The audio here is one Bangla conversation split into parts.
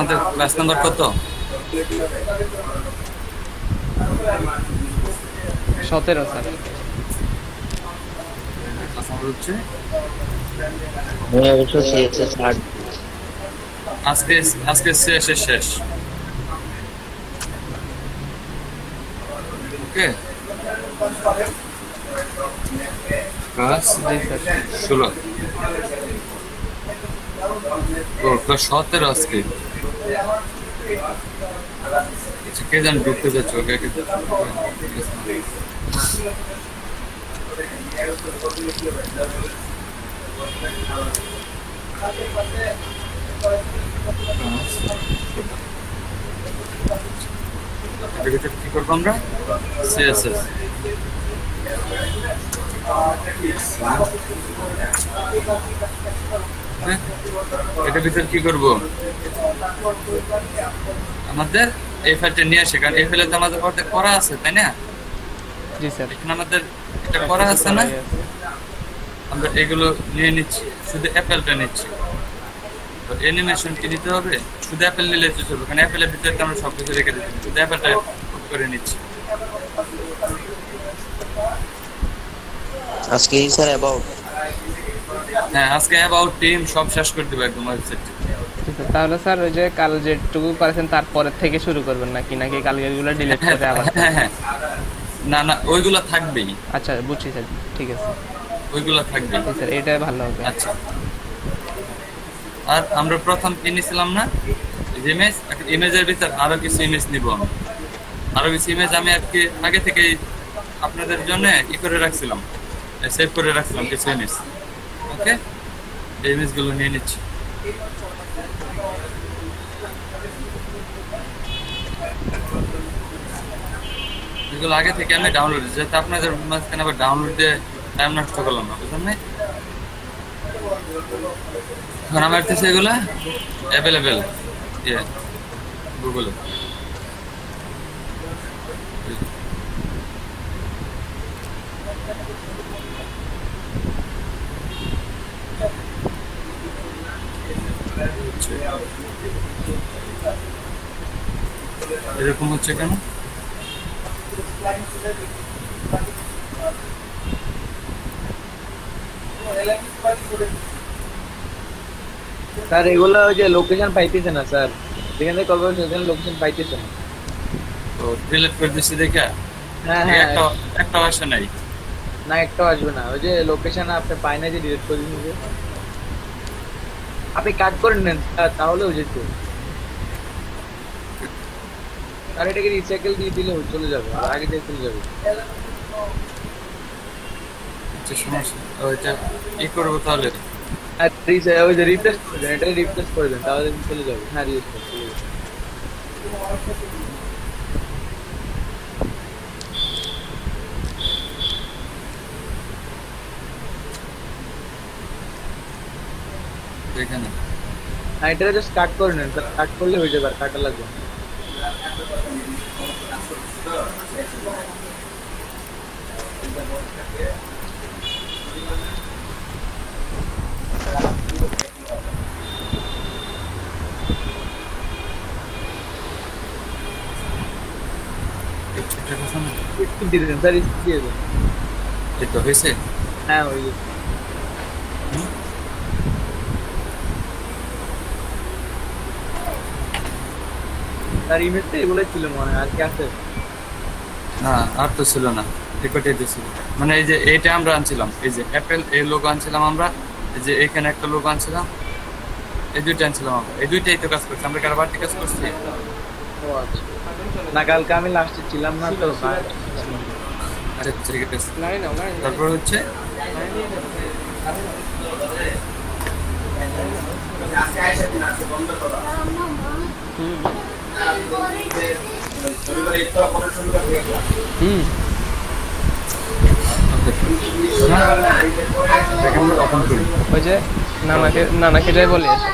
আমাদের ক্লাস নাম্বার কত? 17 স্যার। ক্লাস নাম্বার হচ্ছে আজকে আজকে শেষ। ওকে, ক্লাস জি স্যার। 16 ও ক্লাস 17 আজকে। আচ্ছা, কে জানি ঢুকতে যাচ্ছে ওকে কি করবো আমরা? সিএসএস এটার ভিতরে কি করব? আমাদের এই ফাইলটা নিয়ে আসে, কারণ এই ফাইলে তো আমাদের অর্ধেক করা আছে, তাই না? জি স্যার। এখানে আমাদের এটা করা আছে না, আমরা এগুলো নিয়ে নিচ্ছি, শুধু অ্যাপেলটা নিচ্ছি। তো অ্যানিমেশন কি নিতে হবে? শুধু অ্যাপেল নিলে তো চলবে, কারণ অ্যাপেলের ভিতরে তো আমরা সব কিছু রেখে দিচ্ছি, শুধু অ্যাপেলটা করে নিচ্ছি। আজকে স্যার অ্যাবাউট, হ্যাঁ আজকে অ্যাবাউট টিম সব শেষ করে দেবো একদম ওয়েবসাইট। তাহলে স্যার ওই যে কাল যেটুকু করেছেন তারপরের থেকে শুরু করবেন নাকি কালকেরগুলো ডিলিট করে আবার? হ্যাঁ, না ওইগুলো থাকবেই। আচ্ছা বুঝছি স্যার, ঠিক আছে। ওইগুলো থাকবেই স্যার এটাই ভালো হবে। আচ্ছা, আর আমরা প্রথম কি নিছিলাম না ইমেজ? ইমেজের ভিতর আরো কিছু ইমেজ নিব। আরো কিছু ইমেজ আমি আজকে আগে থেকে আপনাদের জন্য ই করে রাখছিলাম, সেভ করে রাখছিলাম কিছু ইমেজ। ওকে, এই ইমেজগুলো নিয়ে নিচ্ছি। এগুলো আগে থেকে আমি ডাউনলোড, যাতে আপনাদের মাঝখানে আবার ডাউনলোড দিয়ে টাইম নষ্ট করলাম না, বুঝলেন না? এখন আমার কাছে এগুলো অ্যাভেলেবেল গুগলে। এরকম হচ্ছে কেন? স্যার এগুলো ওই যে লোকেশন পাইতেছে না স্যার, যেখান থেকে কল করছে সেখানে লোকেশন পাইতেছে না। তো ডিলিট করে দিচ্ছি দেখা। হ্যাঁ একটা আসে নাই না, একটাও আসবে না। ওই যে লোকেশন আপনি পাই না, যে ডিলিট করে দিন, আপনি কাট করে নেন স্যার, তাহলে হয়ে যেত। আর এটাকে রিসাইকেল দিয়ে দিলে চলে যাবে, আর আগে দিয়ে চলে যাবে। সমস্যা, ওইটা ই করবো তাহলে। আর ওই যে রিপ্লেস করে দেন, এটা রিপ্লেস করে দেন, তাহলে চলে যাবে। হ্যাঁ রিপ্লেস চলে যাবে। এখানে হ্যাঁ এটা জাস্ট কাট করে নেন স্যার, কাট করলে হয়ে যাবে, আর কাটা লাগবে না। স্কিপ দিয়ে দেন স্যার, স্কিপ দিয়ে দেন। এই তো হয়েছে। হ্যাঁ হয়ে গেছে। তার ইমেজটা এগুলোই ছিল মনে হয়, আর কি আছে? না আর তো ছিল না, রেকর্ডে ছিল। মানে এই যে এইটা আমরা আনছিলাম, এই যে অ্যাপেল এই লোগো আনছিলাম আমরা, এই যে এখানে একটা লোগো আনছিলাম, এই দুইটা আনছিলাম আমরা, এই দুইটাই তো কাজ করছি আমরা, কারো বাড়তি কাজ করছি। ও আচ্ছা, না কালকে আমি লাস্টে ছিলাম না তো। আচ্ছা ঠিক আছে, তারপর হচ্ছে ওই যে নানাকে যাই বলি আসে,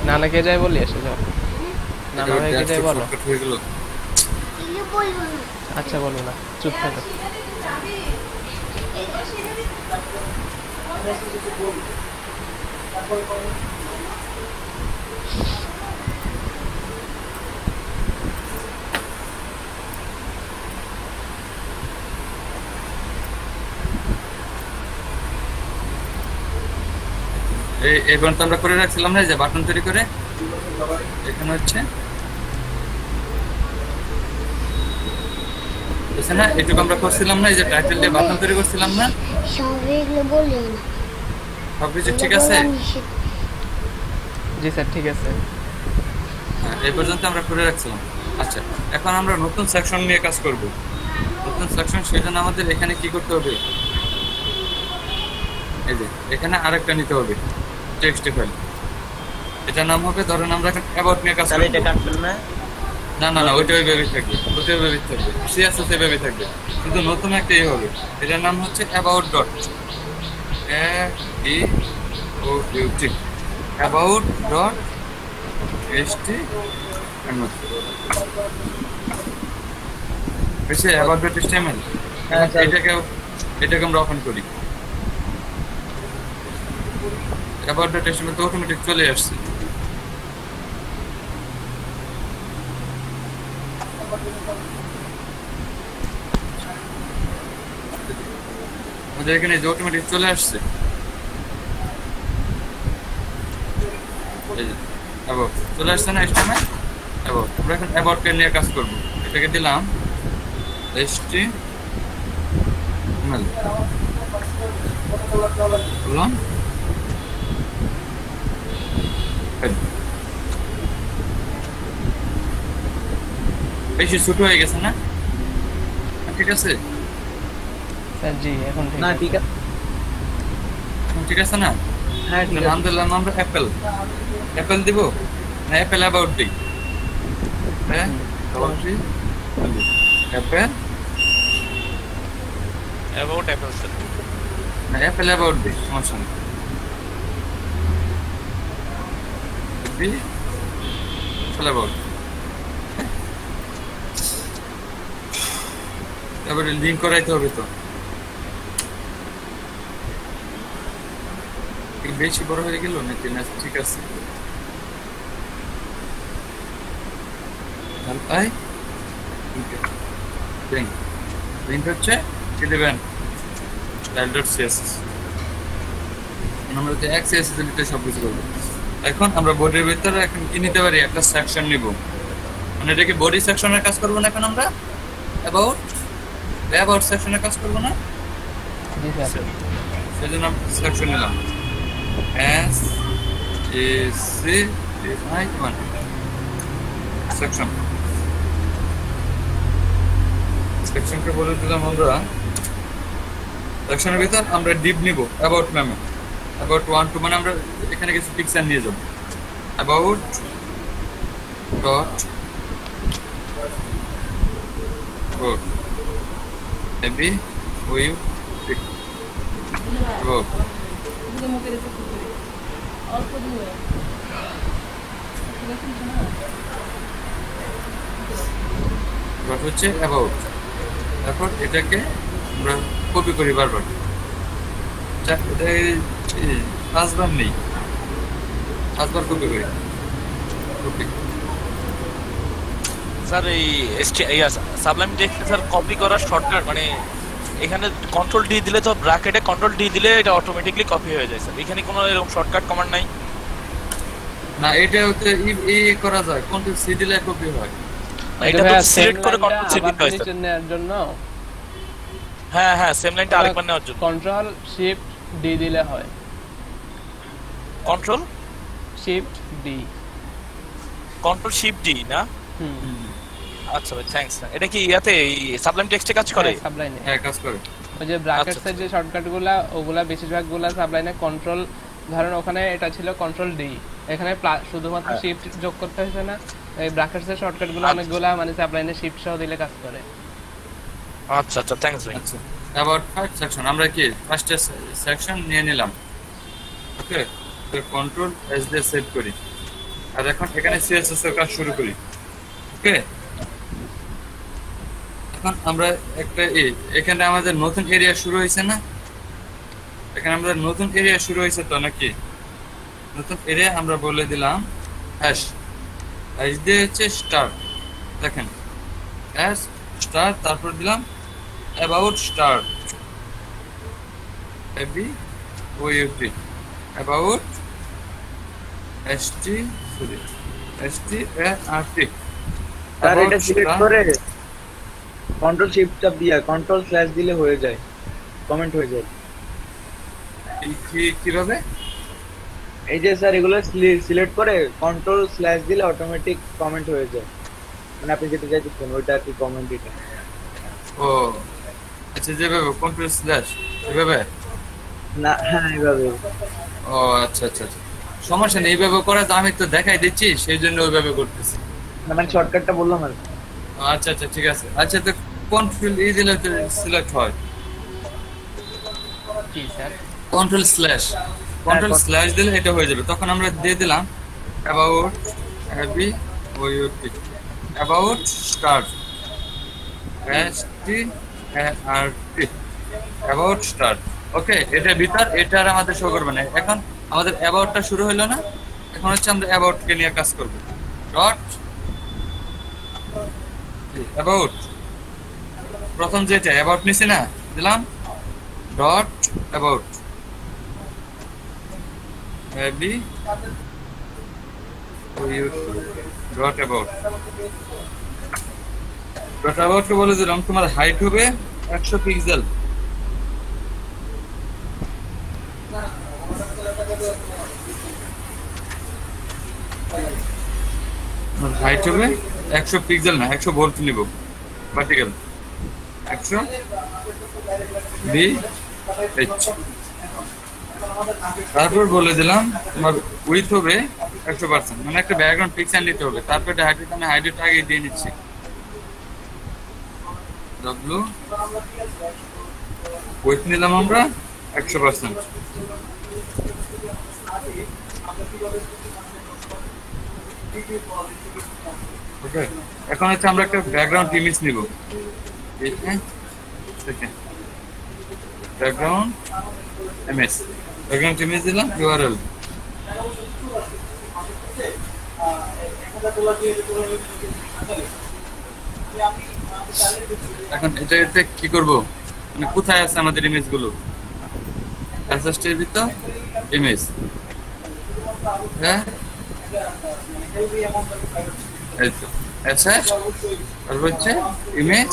নানাকে যাই বলি আসে, যাও নানা ভাইকে যাই বলো। আচ্ছা বলো না, চুপ থাকো। এই পর্যন্ত আমরা করে রাখছিলাম না, যে বাটন তৈরি করে এখানে হচ্ছে না, এটুকু আমরা করছিলাম না, এই যে টাইটেল দিয়ে বাটন তৈরি করছিলাম না, সবকিছু ঠিক আছে? জি স্যার ঠিক আছে। হ্যাঁ, এই পর্যন্ত আমরা করে রাখছিলাম। আচ্ছা, এখন আমরা নতুন সেকশন নিয়ে কাজ করব। নতুন সেকশন, সেই জন্য আমাদের এখানে কি করতে হবে, এই যে এখানে আরেকটা নিতে হবে টেক্সট ফাইল। এটার নাম হবে, ধরেন আমরা এখন অ্যাবাউট নিয়ে কাজ করব। এটা কাটবেন না? না না না, ওইটা ওইভাবে থাকবে, ওইটা ওইভাবে থাকবে, সে আছে সেভাবে থাকবে, কিন্তু নতুন একটা ইয়ে হবে। এটার নাম হচ্ছে about dot ABOUT, about dot HTML। বুঝছে? About dot HTML। হ্যাঁ স্যার। এটাকে আমরা ওপেন করি। অ্যাবাউট ডট HTML তো অটোমেটিক চলে আসছে। আমাদের এখানে যে অটোমেটিক চলে আসছে, এই যে অ্যাবাউট চলে আসছে না HTML অ্যাবাউট। আমরা এখন অ্যাবাউট কে নিয়ে কাজ করব। এটাকে দিলাম HTML, বললাম বেশি ছোট হয়ে গেছে না? ঠিক আছে স্যার জি এখন ঠিক না আছে। ঠিক আছে। এখন ঠিক আছে না? হ্যাঁ ঠিক নাম আছে। দিলাম আমরা অ্যাপেল। অ্যাপেল দিব না অ্যাপেল অ্যাবাউট দিই? হ্যাঁ, অবশ্যই অ্যাপেল অ্যাবাউট অ্যাপেল স্যার। না অ্যাপেল অ্যাবাউট দিই, সমস্যা নেই। দিই অ্যাপেল অ্যাবাউট। তারপরে লিঙ্ক করাইতে হবে তো। বেশি বড় হয়ে গেল নাকি? না ঠিক আছে, লিঙ্ক হচ্ছে কি দেবেন, style.css। আমরা যে CSS দিতে সব কিছু করবো। এখন আমরা বডির ভিতরে এখন কি নিতে পারি, একটা সেকশন নিব। মানে এটাকে বডি সেকশনের কাজ করবো না, এখন আমরা অ্যাবাউট সেকশনের কাজ করবো না? জি স্যার। সেই জন্য সেকশন নিলাম সেকশন। সেকশনকে বলে দিলাম আমরা, সেকশনের ভিতর আমরা ডিপ নিব অ্যাবাউট নামে, অ্যাবাউট 1 2, মানে আমরা এখানে কিছু পিকচার নিয়ে যাব। অ্যাবাউট ডট এবি উইউ ডট হচ্ছে অ্যাবাউট। তারপর এটাকে আমরা কপি করি বারবার, এটা 5 বার নেই, 5 বার কপি করি। কপি স্যার এই সাবলাইম টেক্সট স্যার কপি করার শর্টকাট মানে এখানে কন্ট্রোল ডি দিলে তো ব্র্যাকেটে কন্ট্রোল ডি দিলে এটা অটোমেটিক্যালি কপি হয়ে যায় স্যার। এখানে কোনো এরকম শর্টকাট কমান্ড নাই? না, এটা হচ্ছে করা যায়, কন্ট্রোল সি দিলে কপি হয়। এটা তো সিলেক্ট করে কন্ট্রোল সি দিতে হয় স্যার। নেওয়ার জন্য হ্যাঁ হ্যাঁ, সেম লাইনটা আরেকবার নেওয়ার জন্য কন্ট্রোল শিফট ডি দিলে হয়। Control shift D. Control shift D না? হুম। আচ্ছা ভাই থ্যাঙ্কস। এটা কি ইয়াতে এই সাবলাইম টেক্সটে কাজ করে? সাবলাইনে হ্যাঁ কাজ করে। ওই যে ব্র্যাকেটসের যে শর্টকাটগুলো ওগুলা বেশিরভাগগুলা সাবলাইনে কন্ট্রোল, ধরেন ওখানে এটা ছিল কন্ট্রোল ডি, এখানে শুধুমাত্র শিফট যোগ করতে হয়েছে না। এই ব্র্যাকেটসের শর্টকাটগুলো অনেকগুলা মানে সাবলাইনে শিফট সহ দিলে কাজ করে। আচ্ছা আচ্ছা থ্যাঙ্কস ভাই। আচ্ছা, অ্যাবাউট ফার্স্ট সেকশন আমরা কি ফার্স্ট সেকশন নিয়ে নিলাম। ওকে, তো কন্ট্রোল এস দিয়ে সেভ করি, আর এখন এখানে সিএসএস এর কাজ শুরু করি। ওকে, এখন আমরা একটা এখানে আমাদের নতুন এরিয়া শুরু হয়েছে না? এখানে আমাদের নতুন এরিয়া শুরু হয়েছে তো নাকি? নতুন এরিয়া আমরা বলে দিলাম হ্যাশ, হ্যাশ দিয়ে হচ্ছে স্টার। দেখেন হ্যাশ স্টার, তারপর দিলাম about star, A B O U T about S T sorry S T আর্টিক স্যার এটা সিলেক্ট করে কন্ট্রোল শিফট চাপ দিয়া কন্ট্রোল স্ল্যাশ দিলে হয়ে যায়, কমেন্ট হয়ে যায়। কিভাবে? এই যে স্যার এগুলো সিলেক্ট করে কন্ট্রোল স্ল্যাশ দিলে অটোমেটিক কমেন্ট হয়ে যায়, মানে আপনি যেটা চাইছেন ওইটা আর কি কমেন্ট এটা। ও আচ্ছা, যেভাবে কন্ট্রোল স্ল্যাশ এভাবে না হ্যাঁ এইভাবে। ও আচ্ছা আচ্ছা আচ্ছা, সমস্যা নেই, এইভাবে করা তো আমি তো দেখাই দিচ্ছি, সেই জন্য ওইভাবে করতেছি। না মানে শর্টকাটটা বললাম আর কি। আচ্ছা আচ্ছা ঠিক আছে। আচ্ছা তো কন্ট্রোল ই দিলে তো সিলেক্ট হয়, কি স্যার? কন্ট্রোল স্ল্যাশ দিলে এটা হয়ে যাবে। তখন আমরা দিয়ে দিলাম অ্যাবাউট হ্যাভি ওইটি about start ST RT about start. Okay, এটার ভিতর এটা আর আমাদের শো করবে না। এখন আমাদের অ্যাবাউটটা শুরু হলো না, এখন হচ্ছে আমরা অ্যাবাউটকে নিয়ে কাজ করব। ডট অ্যাবাউট, প্রথম যেটা অ্যাবাউট নিছি না, দিলাম dot about heavy dot about কে বলে দিলাম তোমার হাইট হবে 100 পিক্সেল, হাইট হবে 100 পিক্সেল না 100 ভোল্ট নিব, ভার্টিক্যাল 100 VH। তারপর বলে দিলাম তোমার উইথ হবে 100%, মানে একটা ব্যাকগ্রাউন্ড পিকচার নিতে হবে। তারপর হাইট আমি হাইট আগে দিয়ে নিচ্ছি, W উইথ নিলাম আমরা 100%। ওকে, এখন হচ্ছে আমরা একটা ব্যাকগ্রাউন্ড ইমেজ নিব, ব্যাকগ্রাউন্ড ইমেজ দিলাম URL। এখন এটাতে কি করব, মানে কোথায় আছে আমাদের ইমেজ গুলো, অ্যাসেস্টের ভিতর ইমেজ, হ্যাঁ এই তো অ্যাসেস্ট, তারপর হচ্ছে ইমেজ,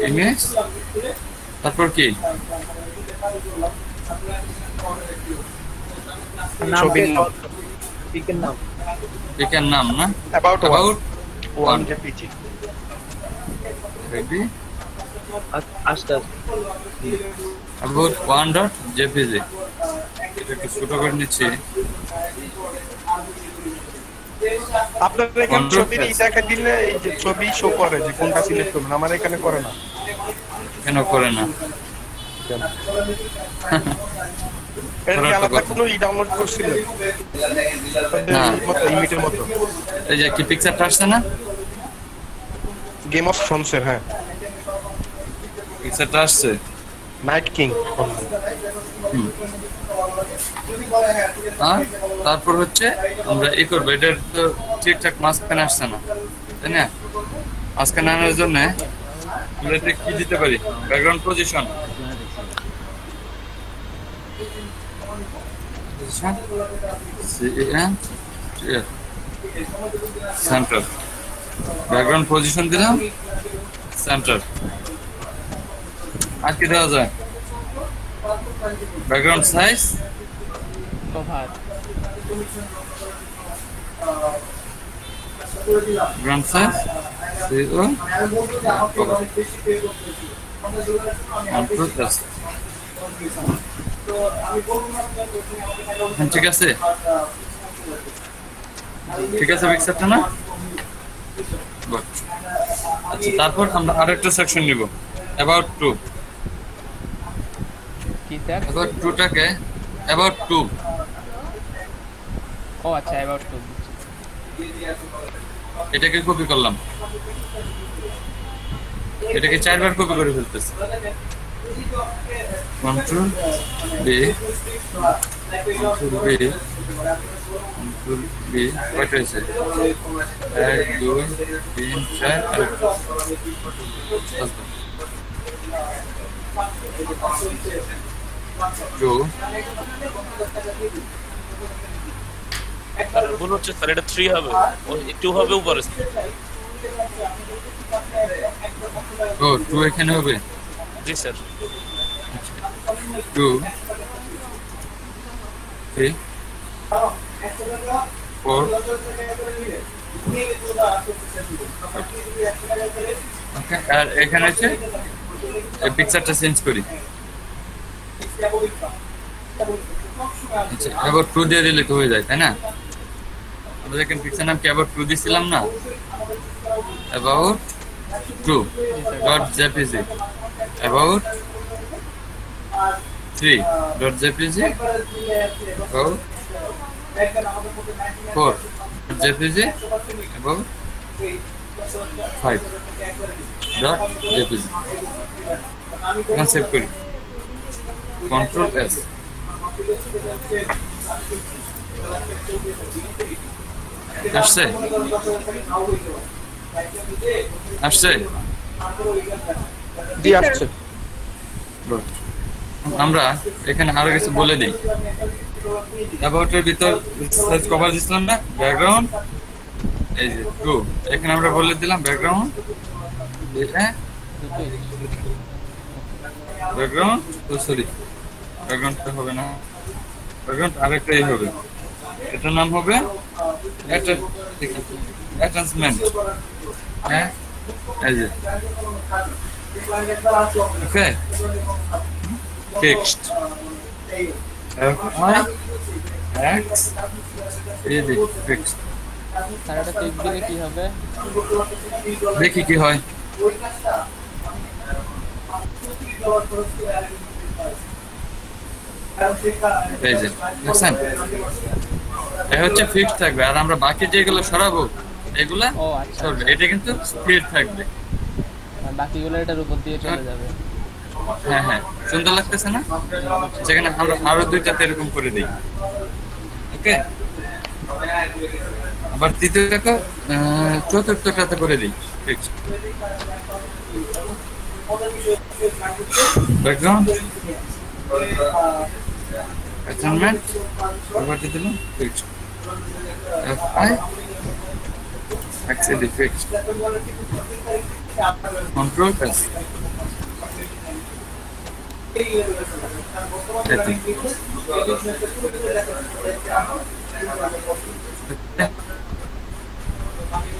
ইমেজ, তারপর কি পিকের নাম, পিকের নাম না, About one JPG. ready আস্তে about one.jpg। এটা একটু ছোট করে নিচ্ছি। আপনার এখানে ছবির দেখা দিলে এই যে ছবি শো করে যে কোনটা সিলেক্ট করবেন, আমার এখানে করে না। কেন করে না? এর কি আলাদা কোনো ডাউনলোড করছিলেন? না। ইমিটের মতো এই যে কি পিকচারটা আসছে না, গেম অফ থ্রোনসের, হ্যাঁ পিকচারটা আসছে নাইট কিং। আর তারপর হচ্ছে আমরা এই করবো, এটার তো ঠিকঠাক মাঝখানে আসছে না, তাই না? মাঝখানে আনার জন্য আমরা এটা কি দিতে পারি, background position, centre, background position দিলাম সেন্টার। আর কি দেওয়া যায়, background size cover, background size ঠিক আছে, ঠিক আছে পিকচারটা না। আচ্ছা, তারপর আমরা আরেকটা সেকশন নিব, অ্যাবাউট টু। কি স্যার? অ্যাবাউট টুটাকে অ্যাবাউট টু, ও আচ্ছা, অ্যাবাউট টু। এটাকে কপি করলাম, এটাকে 4 বার কপি করে ফেলতেছি, control B, control B, control B, কয়টা হয়েছে, 1 2 3 4 আর টু আর ভুল হচ্ছে স্যার, এটা 3 হবে, 2 হবে উপরে। ও টু এখানে হবে, জি sir. Two three four okay. আর এখানে হচ্ছে এই পিকচারটা চেঞ্জ করি। আচ্ছা এবার টু দিয়ে দিলে তো হয়ে যায়, তাই না? আমরা এখানে পিকচার নাম কি অ্যাবাউট টু দিছিলাম না? About two dot JPG, about three dot JPG, about four dot JPG, about five dot JPG. এখন সেভ করি, কন্ট্রোল এস। আসছে আসছে জি আসছে। Good. আমরা এখানে আরো কিছু বলে দিই। অ্যাবাউটের ভিতর সার্চ কভার দিছিলাম না, ব্যাকগ্রাউন্ড এই যে টু, এখানে আমরা বলে দিলাম ব্যাকগ্রাউন্ড, হ্যাঁ ব্যাকগ্রাউন্ড, তো সরি ব্যাকগ্রাউন্ডটা হবে না, ব্যাকগ্রাউন্ড আরেকটাই হবে, এটার নাম হবে অ্যাটাচমেন্ট, হ্যাঁ এই যে ওকে fixed X এই যে fixed। স্যার এটা টিপ দিলে কি হবে? দেখি কি হয়। এই যে দেখছেন, এটা হচ্ছে ফিক্সড থাকবে, আর আমরা বাকি যেগুলো সরাবো এগুলা ও আচ্ছা, সরবে, এটা কিন্তু স্থির থাকবে। আর বাকিগুলো এটার উপর দিয়ে চলে যাবে। হ্যাঁ হ্যাঁ, সুন্দর লাগতেছে না? সেখানে আমরা আরো দুইটাতে এরকম করে দিই, ওকে। আবার তৃতীয়টাকে চতুর্থটাতে করে দিই, ফিক্সড ব্যাকগ্রাউন্ড অ্যাসাইনমেন্ট, আবার দিয়ে দিলাম fixed FI XED fixed, control S.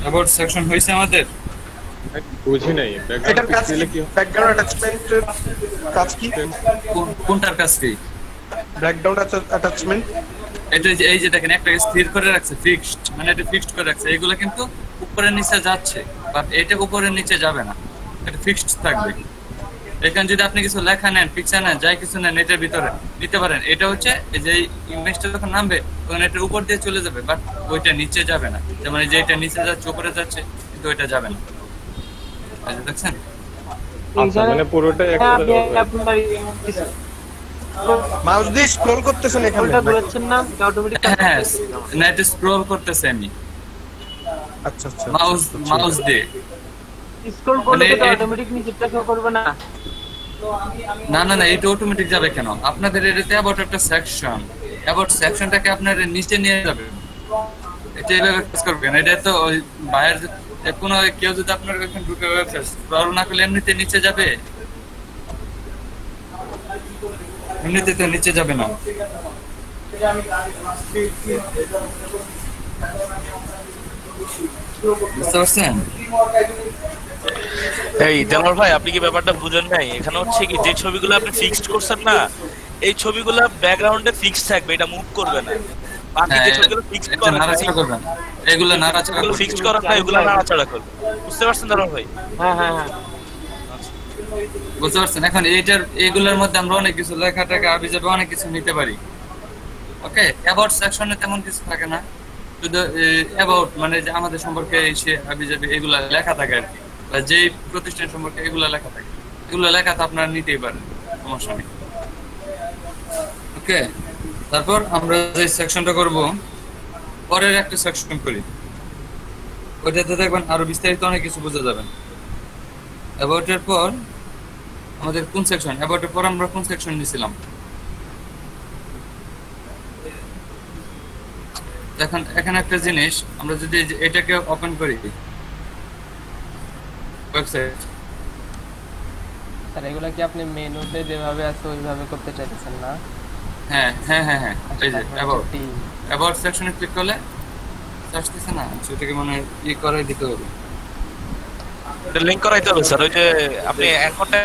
About section হয়েছে আমাদের। বুঝি নাই এটার কাজ কি? ব্যাকগ্রাউন্ড অ্যাটাচমেন্টের কাজ কি? কোনটার কাজ কি? ব্যাকগ্রাউন্ড অ্যাটাচমেন্ট এটা এই যে দেখেন একটা স্থির করে রাখছে, ফিক্সড মানে এটা ফিক্সড করে রাখছে, এগুলো কিন্তু উপরের নিচে যাচ্ছে, বাট এটা উপরের নিচে যাবে না, এটা ফিক্সড থাকবে। এখানে যদি আপনি কিছু লেখা নেন, পিকচার নেন, যাই কিছু নেন, এটার ভিতরে নিতে পারেন। এটা হচ্ছে এই যে ইমেজটা যখন নামবে তখন এটার উপর দিয়ে চলে যাবে, বাট ওইটা নিচে যাবে না। যেমন এই যে এটা নিচে যাচ্ছে, উপরে যাচ্ছে, কিন্তু ওইটা যাবে না। এই যে দেখছেন, আচ্ছা মানে পুরোটাই একসাথে মাউস দিয়ে স্ক্রল করতেছেন এখানে। হ্যাঁ না, এটা স্ক্রল করতেছে আমি আচ্ছা আচ্ছা, মাউস দিয়ে। স্ক্রল করলে মানে তো অটোমেটিক নিচেরটা শো করবে না। না না না, এটা অটোমেটিক যাবে কেন? আপনাদের এটাতে অ্যাবাউট একটা সেকশন, অ্যাবাউট সেকশনটাকে আপনার নিচে নিয়ে যাবে, এটা এইভাবে কাজ করবে না। এটা তো ওই বাইরের কোনো কেউ যদি আপনার ওখানে ঢুকে ওয়েবসাইট স্ক্রল না করলে এমনিতে নিচে যাবে, এমনিতে তো নিচে যাবে না। বুঝতে পারছেন? এই দেলোয়ার ভাই, আপনি কি ব্যাপারটা বুঝেন নাই? এখানে হচ্ছে কি, যে ছবিগুলো আপনি ফিক্সড করছেন না, এই ছবিগুলো ব্যাকগ্রাউন্ডে ফিক্সড থাকবে, এটা মুভ করবে না। বাকি যে ছবিগুলো ফিক্সড করা নাড়াচাড়া করবেন, এগুলো নাড়াচাড়া এগুলো করবেন। ফিক্সড করা না, এগুলো নাড়াচাড়া করবে। বুঝতে পারছেন দেলোয়ার ভাই? হ্যাঁ হ্যাঁ হ্যাঁ, বুঝতে পারছেন? এখন এইটার এগুলোর মধ্যে আমরা অনেক কিছু লেখা টাকা আবি যাবে, অনেক কিছু নিতে পারি, ওকে। অ্যাবাউট সেকশনে তেমন কিছু থাকে না, শুধু অ্যাবাউট মানে যে আমাদের সম্পর্কে এসে আবি যাবে এগুলা লেখা থাকে আর কি, বা যে প্রতিষ্ঠান সম্পর্কে এগুলা লেখা থাকে, এগুলো লেখা তো আপনারা নিতেই পারেন, সমস্যা নেই, ওকে। তারপর আমরা যে সেকশনটা করব, পরের একটা সেকশন করি, ওইটাতে দেখবেন আরো বিস্তারিত অনেক কিছু বোঝা যাবে। অ্যাবাউটের পর আমাদের কোন সেকশন, অ্যাবাউটের পর আমরা কোন সেকশন নিয়েছিলাম? এখন এখানে একটা জিনিস, আমরা যদি এটাকে ওপেন করি ওয়েবসাইট, স্যার এগুলা কি আপনি মেনুতে যেভাবে আছে ওইভাবে করতে চাইতেছেন না? হ্যাঁ হ্যাঁ হ্যাঁ হ্যাঁ, এই যে অ্যাবাউট টিম অ্যাবাউট সেকশনে ক্লিক করলে আসতেছে না, সেটাকে মানে ই করে দিতে হবে। এটা লিংক করাইতে হবে স্যার, ওই যে আপনি অ্যাকাউন্টে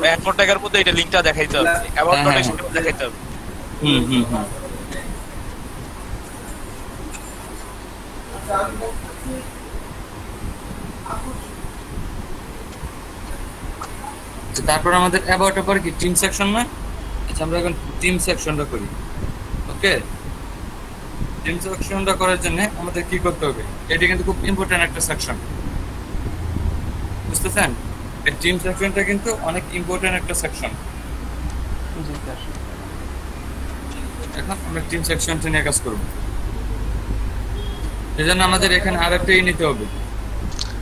অ্যাকাউন্ট ট্যাগের মধ্যে এটা লিংকটা দেখাইতে হবে, অ্যাবাউট ডট দেখাইতে হবে। হুম হুম হুম। তারপর আমাদের অ্যাবাউটের পর কি টিম সেকশন না? আচ্ছা আমরা এখন টিম সেকশনটা করি। ওকে, টিম সেকশনটা করার জন্য আমাদের কি করতে হবে? এটা কিন্তু খুব ইম্পর্টেন্ট একটা সেকশন, বুঝতেছেন? এই টিম সেকশনটা কিন্তু অনেক ইম্পর্টেন্ট একটা সেকশন। জি স্যার। এখন আমরা টিম সেকশনটা নিয়ে কাজ করব। এজন্য আমাদের এখানে আরেকটা নিতে হবে।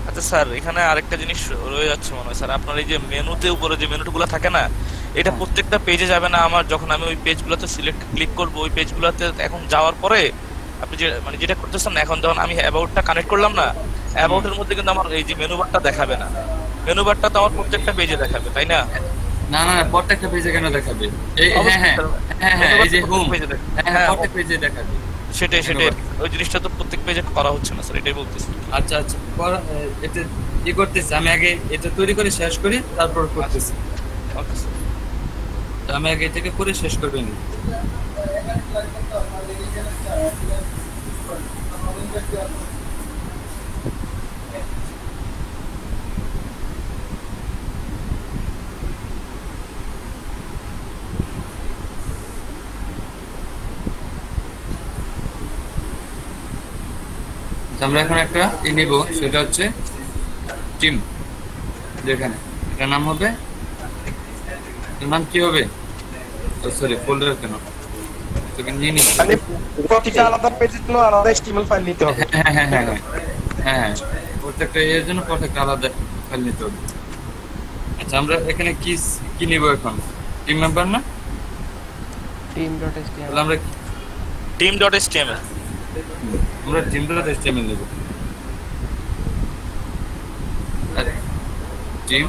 আচ্ছা স্যার, এখানে আরেকটা জিনিস রয়ে যাচ্ছে মনে হয় স্যার, আপনার এই যে মেনুতে উপরে যে মেনুগুলো থাকে না, এটা প্রত্যেকটা পেজে যাবে না আমার, যখন আমি ওই পেজগুলোতে সিলেক্ট ক্লিক করব, ওই পেজগুলোতে এখন যাওয়ার পরে আপনি যে মানে যেটা করতেছেন না, এখন যখন আমি অ্যাবাউটটা কানেক্ট করলাম না, অ্যাবাউটের মধ্যে কিন্তু আমার এই যে মেনু বারটা দেখাবে না, মেনু বারটা তো আমার প্রত্যেকটা পেজে দেখাবে, তাই না? না না, প্রত্যেকটা পেজে কেন দেখাবে? এই হ্যাঁ হ্যাঁ হ্যাঁ হ্যাঁ, এই যে হোম পেজে দেখাবে, হ্যাঁ প্রত্যেক পেজে দেখাবে। সেটাই ওই জিনিসটা তো প্রত্যেক পেজে করা হচ্ছে না স্যার, এটাই বলতেছি। আচ্ছা আচ্ছা, এটা কি করতেছি আমি, আগে এটা তৈরি করে শেষ করি তারপর করতেছি। Okay sir. তো আমি আগে এটাকে করে শেষ করবেন। আমরা এখন একটা নিব, সেটা হচ্ছে টিম। যেখানে এটার নাম হবে, এর নাম কি হবে? সরি, ফোল্ডার কেন, তোকে নিয়ে নিচ্ছি। মানে প্রতিটা আলাদা পেজের জন্য আলাদা HTML ফাইল নিতে হবে। হ্যাঁ হ্যাঁ হ্যাঁ হ্যাঁ হ্যাঁ, প্রত্যেকটা এর জন্য প্রত্যেকটা আলাদা ফাইল নিতে হবে। আচ্ছা আমরা এখানে কি কি নিব এখন? টিম মেম্বার না? team.html তাহলে আমরা team.html আমরা team.html নেব। টিম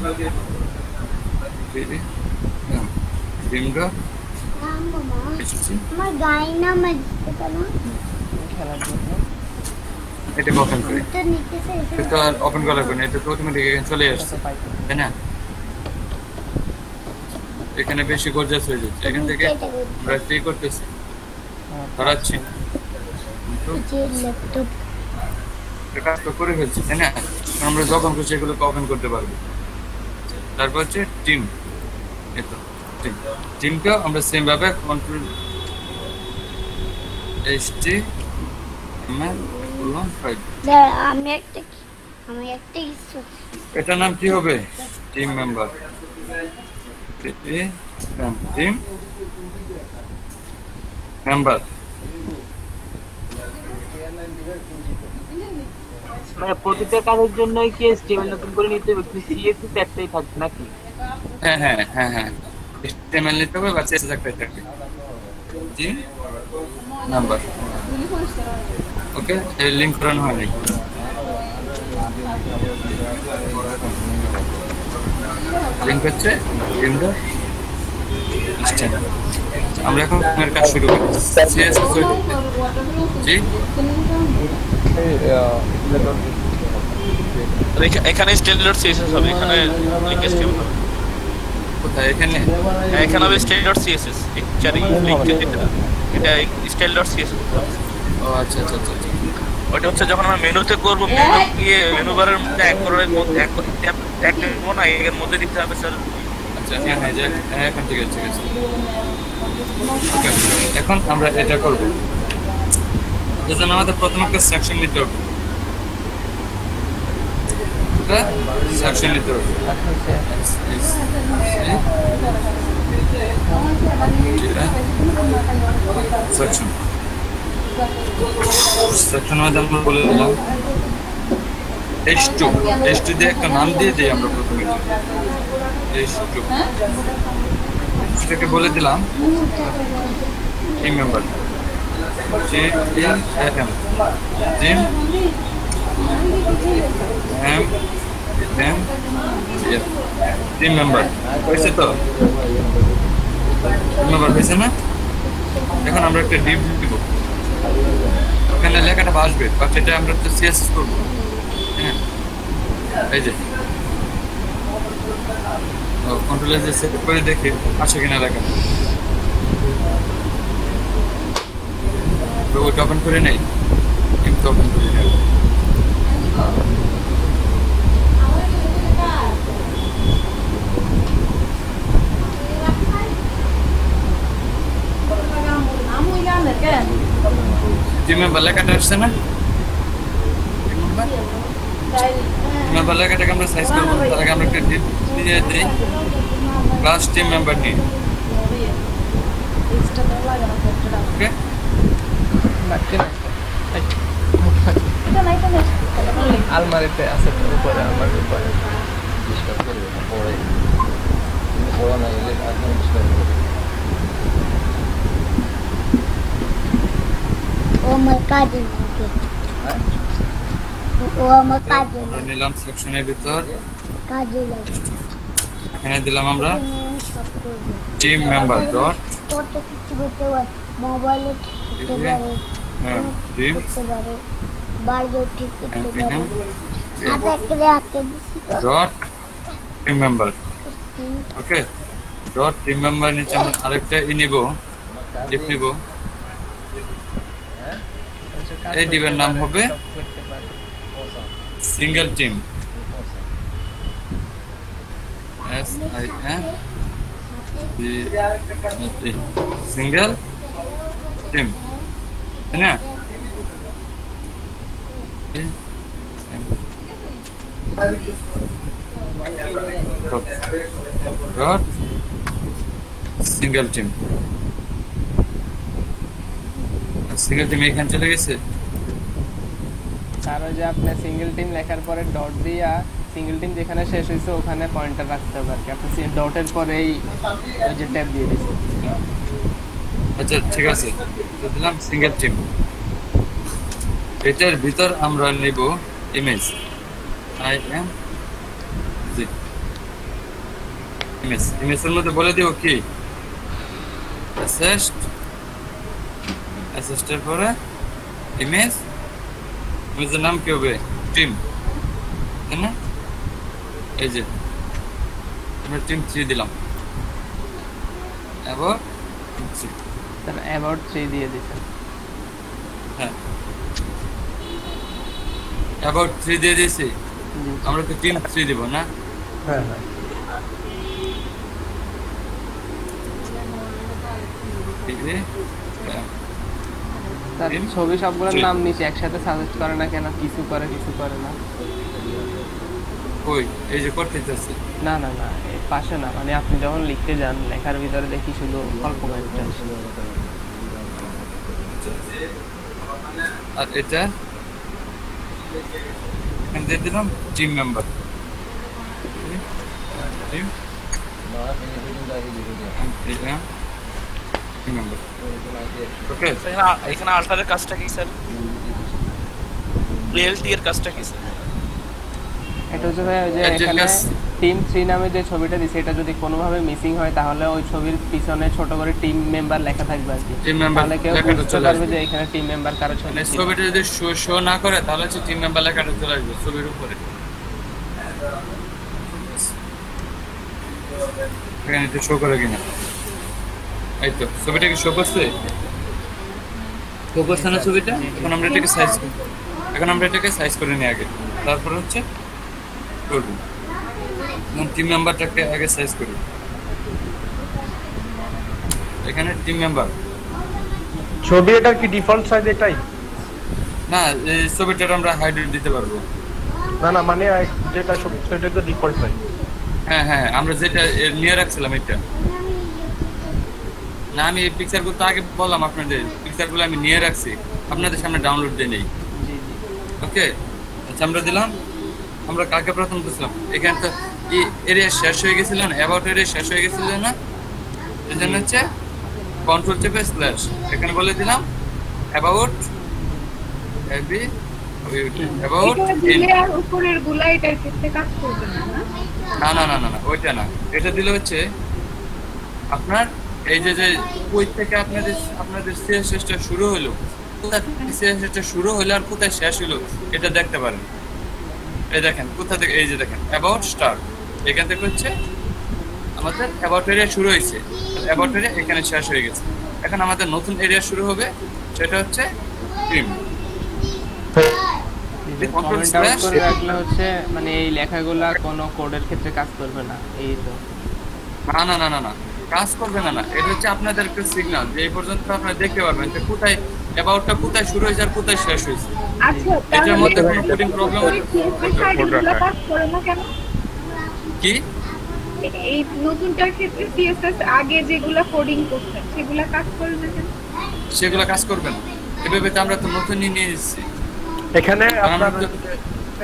আমার গায়ের নাম আসতে পারো খেলার জন্য এটা ওপেন করি, তো নিতেছে এটা আর ওপেন করা লাগবে না, এটা তো অটোমেটিক এখানে চলে আসছে, তাই না? এখানে বেশি গর্জাস হয়ে যাচ্ছে, এখান থেকে আমরা ফ্রি করতেছি, ধরাচ্ছি ল্যাপটপ কাজ তো করে ফেলছি, তাই না? আমরা যখন খুশি এগুলোকে ওপেন করতে পারবো। তারপর হচ্ছে টিম, এতো টিম, টিমকেও আমরা সেম ভাবে কন্ট্রোল HTML আমি একটা কিছু এটার নাম কি হবে? Team member, team member. মানে প্রতিটা কাজের জন্যই কি HTML নতুন করে নিতে হবে, CSS একটাই থাকবে নাকি? হ্যাঁ হ্যাঁ হ্যাঁ হ্যাঁ, HTML নিতে হবে বা CSS একটাই থাকবে। টিম নাম্বার, ওকে, এই লিংক করানো হয়নি। লিংক হচ্ছে আমরা এখন এর কাজ শুরু করি। CSS জি এখানে style.css হবে, এখানে লিংক HTML হবে। কোথায়? এখানে এখানে হবে style.css, একচারি লিংক যেটা, এটা style.css। ও আচ্ছা আচ্ছা আচ্ছা আচ্ছা। ওটা হচ্ছে যখন আমরা মেনুতে করব, মেনু গিয়ে মেনু বারের মধ্যে এক করার মধ্যে এক নেবো না, এর মধ্যে দিতে হবে স্যার। আচ্ছা হ্যাঁ হ্যাঁ, হ্যাঁ এখন ঠিক আছে ঠিক আছে। Okay, এখন আমরা এটা করবো, এর জন্য আমাদের প্রথমে একটা সেকশন নিতে হবে, সেকশন নিতে হবে। সেকশন সেকশন মধ্যে আমরা বলে দিলাম H2 দিয়ে একটা নাম দিয়ে দিই আমরা প্রথমে, H2 সেটাকে বলে দিলাম টিম মেম্বার। জিম এম এম টিম মেম্বার হয়েছে তো? টিম মেম্বার হয়েছে না? এখন আমরা একটা ডিপ দিব, ওখানে লেখাটা আসবে, বাকিটা আমরা তো সিএসএস করবো। হ্যাঁ, এই যে কন্ট্রোল এস সেট করে দেখে আসে কিনা লেখা। তো ওটা ওপেন করে নেই, কিন্তু ওপেন করে নেই। টিম মেম্বার লেখাটা আসছে না? টিম মেম্বার লেখাটাকে আমরা সাইজ করবো, তার আগে আমরা একটা ডিপ দিয়ে দিই ক্লাস টিম মেম্বার নিয়ে। ওকে, আলমারিতে আছে তো, উপরে আলমারির উপরে। ও আমার কাজে লাগে। ও আমার কাজে আমরা লাগে, নিলাম সেকশনের ভিতর, কাজে লাগে। এখানে দিলাম আমরা সব করবো। টিম মেম্বার ডট কত কিছু করতে পারে, মোবাইলে ঠিক করতে পারে, টিম করতে পারে, বাড়িও ঠিক করতে পারে। npm হাতে করে হাতে দিছি তো। Dot team member. Okay, dot team member নিচে আমরা আরেকটা নিব, ডিপ নিব। এই ডিবের নাম হবে সিঙ্গেল টিম, সিঙ্গেল টিম, তাই না? Dot single team, single team এখানে চলে গেছে। তার যে আপনি সিঙ্গেল টিম লেখার পরে ডট দিয়া সিঙ্গেল টিম যেখানে শেষ হয়েছে ওখানে পয়েন্টার রাখতে হবে আর কি। আপনি ডটের পরেই ওই যে ট্যাব দিয়ে দিচ্ছেন। আচ্ছা ঠিক আছে, তো দিলাম সিঙ্গেল টিম। এটার ভিতর আমরা নেব image, I M G image. ইমেজের মধ্যে বলে দিব কি অ্যাসেস্ট, অ্যাসেস্টের পরে ইমেজ, ইমেজের নাম কি হবে টিম, তাই না? এই যে আমরা টিম 3 দিলাম, এবার তাহলে অ্যাবাউট 3 দিয়ে দিচ্ছেন। হ্যাঁ, অ্যাবাউট 3 দিয়ে দিয়েছি। জি। আমরা তো টিম 3 দিব না? হ্যাঁ হ্যাঁ ঠিক আছে, তার টিম ছবি সবগুলোর three। নাম নিচে একসাথে সাজেস্ট করে না কেন? কিছু করে কিছু করে না। কই এই যে করতে চাচ্ছি। না না না, এই পাশে না, মানে আপনি যখন লিখতে যান লেখার ভিতরে দেখি শুধু অল্প কয়েকটা আসে। আর এটা এখানে দিয়ে দিলাম টিম মেম্বার, টিম মেম্বার। ওকে, এখানে আল্টারের কাজটা কি স্যার? রিয়েলটি এর কাজটা কি স্যার? এটা হচ্ছে ভাই ওই যে এর যে এখানে কাজ- টিম 3 নামে যে ছবিটা দিছে এটা যদি কোনোভাবে মিসিং হয় তাহলে ওই ছবির পিছনে ছোট করে টিম মেম্বার লেখা থাকবে আর কি। টিম মেম্বার তাহলে কেউ লেখাটা বুঝতে চলে পারবে আসবে। যে এখানে টিম মেম্বার কারো ছবি মানে ছিল। ছবিটা যদি শো না করে তাহলে হচ্ছে টিম মেম্বার লেখাটা চলে আসবে ছবির উপরে। এখানে একটু শো করে কিনা, এই তো ছবিটা কি শো করছে? শো করছে না ছবিটা? এখন আমরা এটাকে সাইজ করি, এখন আমরা এটাকে সাইজ করে নিই আগে, তারপর হচ্ছে করবো। টিম মেম্বারটাকে আগে সাইজ করি। এখানে টিম মেম্বার ছবি এটার কি ডিফল্ট সাইজ এটাই? না, এই ছবিটা আমরা হাইড দিতে পারবো। না না মানে যেটা ছবি সেটা তো ডিফল্ট সাইজ। হ্যাঁ হ্যাঁ, আমরা যেটা নিয়ে রাখছিলাম এটা না, আমি এই পিকচারগুলো তো আগে বললাম আপনাদের, পিকচারগুলো আমি নিয়ে রাখছি, আপনাদের সামনে ডাউনলোড দিয়ে নেই। জি জি। ওকে, আচ্ছা আমরা দিলাম, আমরা কাকে প্রথম দিছিলাম? এখানে তো এরিয়া শেষ হয়ে গেছিল না, অ্যাবাউট এরিয়া শেষ হয়ে গেছিল না, এই জন্য হচ্ছে কন্ট্রোল চেপে স্ল্যাশ এখানে বলে দিলাম অ্যাবাউট অ্যাবাউট এটা দিলে আর উপরের গুলা এটার ক্ষেত্রে কাজ করবে না না না ওইটা না। এটা দিলে হচ্ছে আপনার এই যে কই থেকে আপনাদের সিএসএসটা শুরু হলো, কোথা থেকে সিএসএসটা শুরু হলো আর কোথায় শেষ হলো এটা দেখতে পারেন। এই দেখেন কোথা থেকে, এই যে দেখেন অ্যাবাউট স্টার্ট, এখান থেকে হচ্ছে আমাদের অ্যাবাউট এরিয়া শুরু হয়েছে, অ্যাবাউট এরিয়া এখানে শেষ হয়ে গেছে। এখন আমাদের নতুন এরিয়া শুরু হবে, সেটা হচ্ছে টিম। কমেন্ট আউট করে রাখলে হচ্ছে মানে এই লেখাগুলা কোনো কোডের ক্ষেত্রে কাজ করবে না, এই তো। না কাজ করবে না, এটা হচ্ছে আপনাদের একটা সিগন্যাল যে এই পর্যন্ত আপনারা দেখতে পারবেন যে কোথায় অ্যাবাউটটা কোথায় শুরু হয়েছে আর কোথায় শেষ হয়েছে। আচ্ছা, এটার মধ্যে কোনো কোডিং প্রবলেম কাজ করে না কেন? কি এই নতুনটার ক্ষেত্রে সিএসএস আগে যেগুলা কোডিং করতে সেগুলা কাজ করে না কেন? সেগুলো কাজ করবে না, এভাবে তো আমরা তো নতুন নিয়ে এসেছি। এখানে আপনার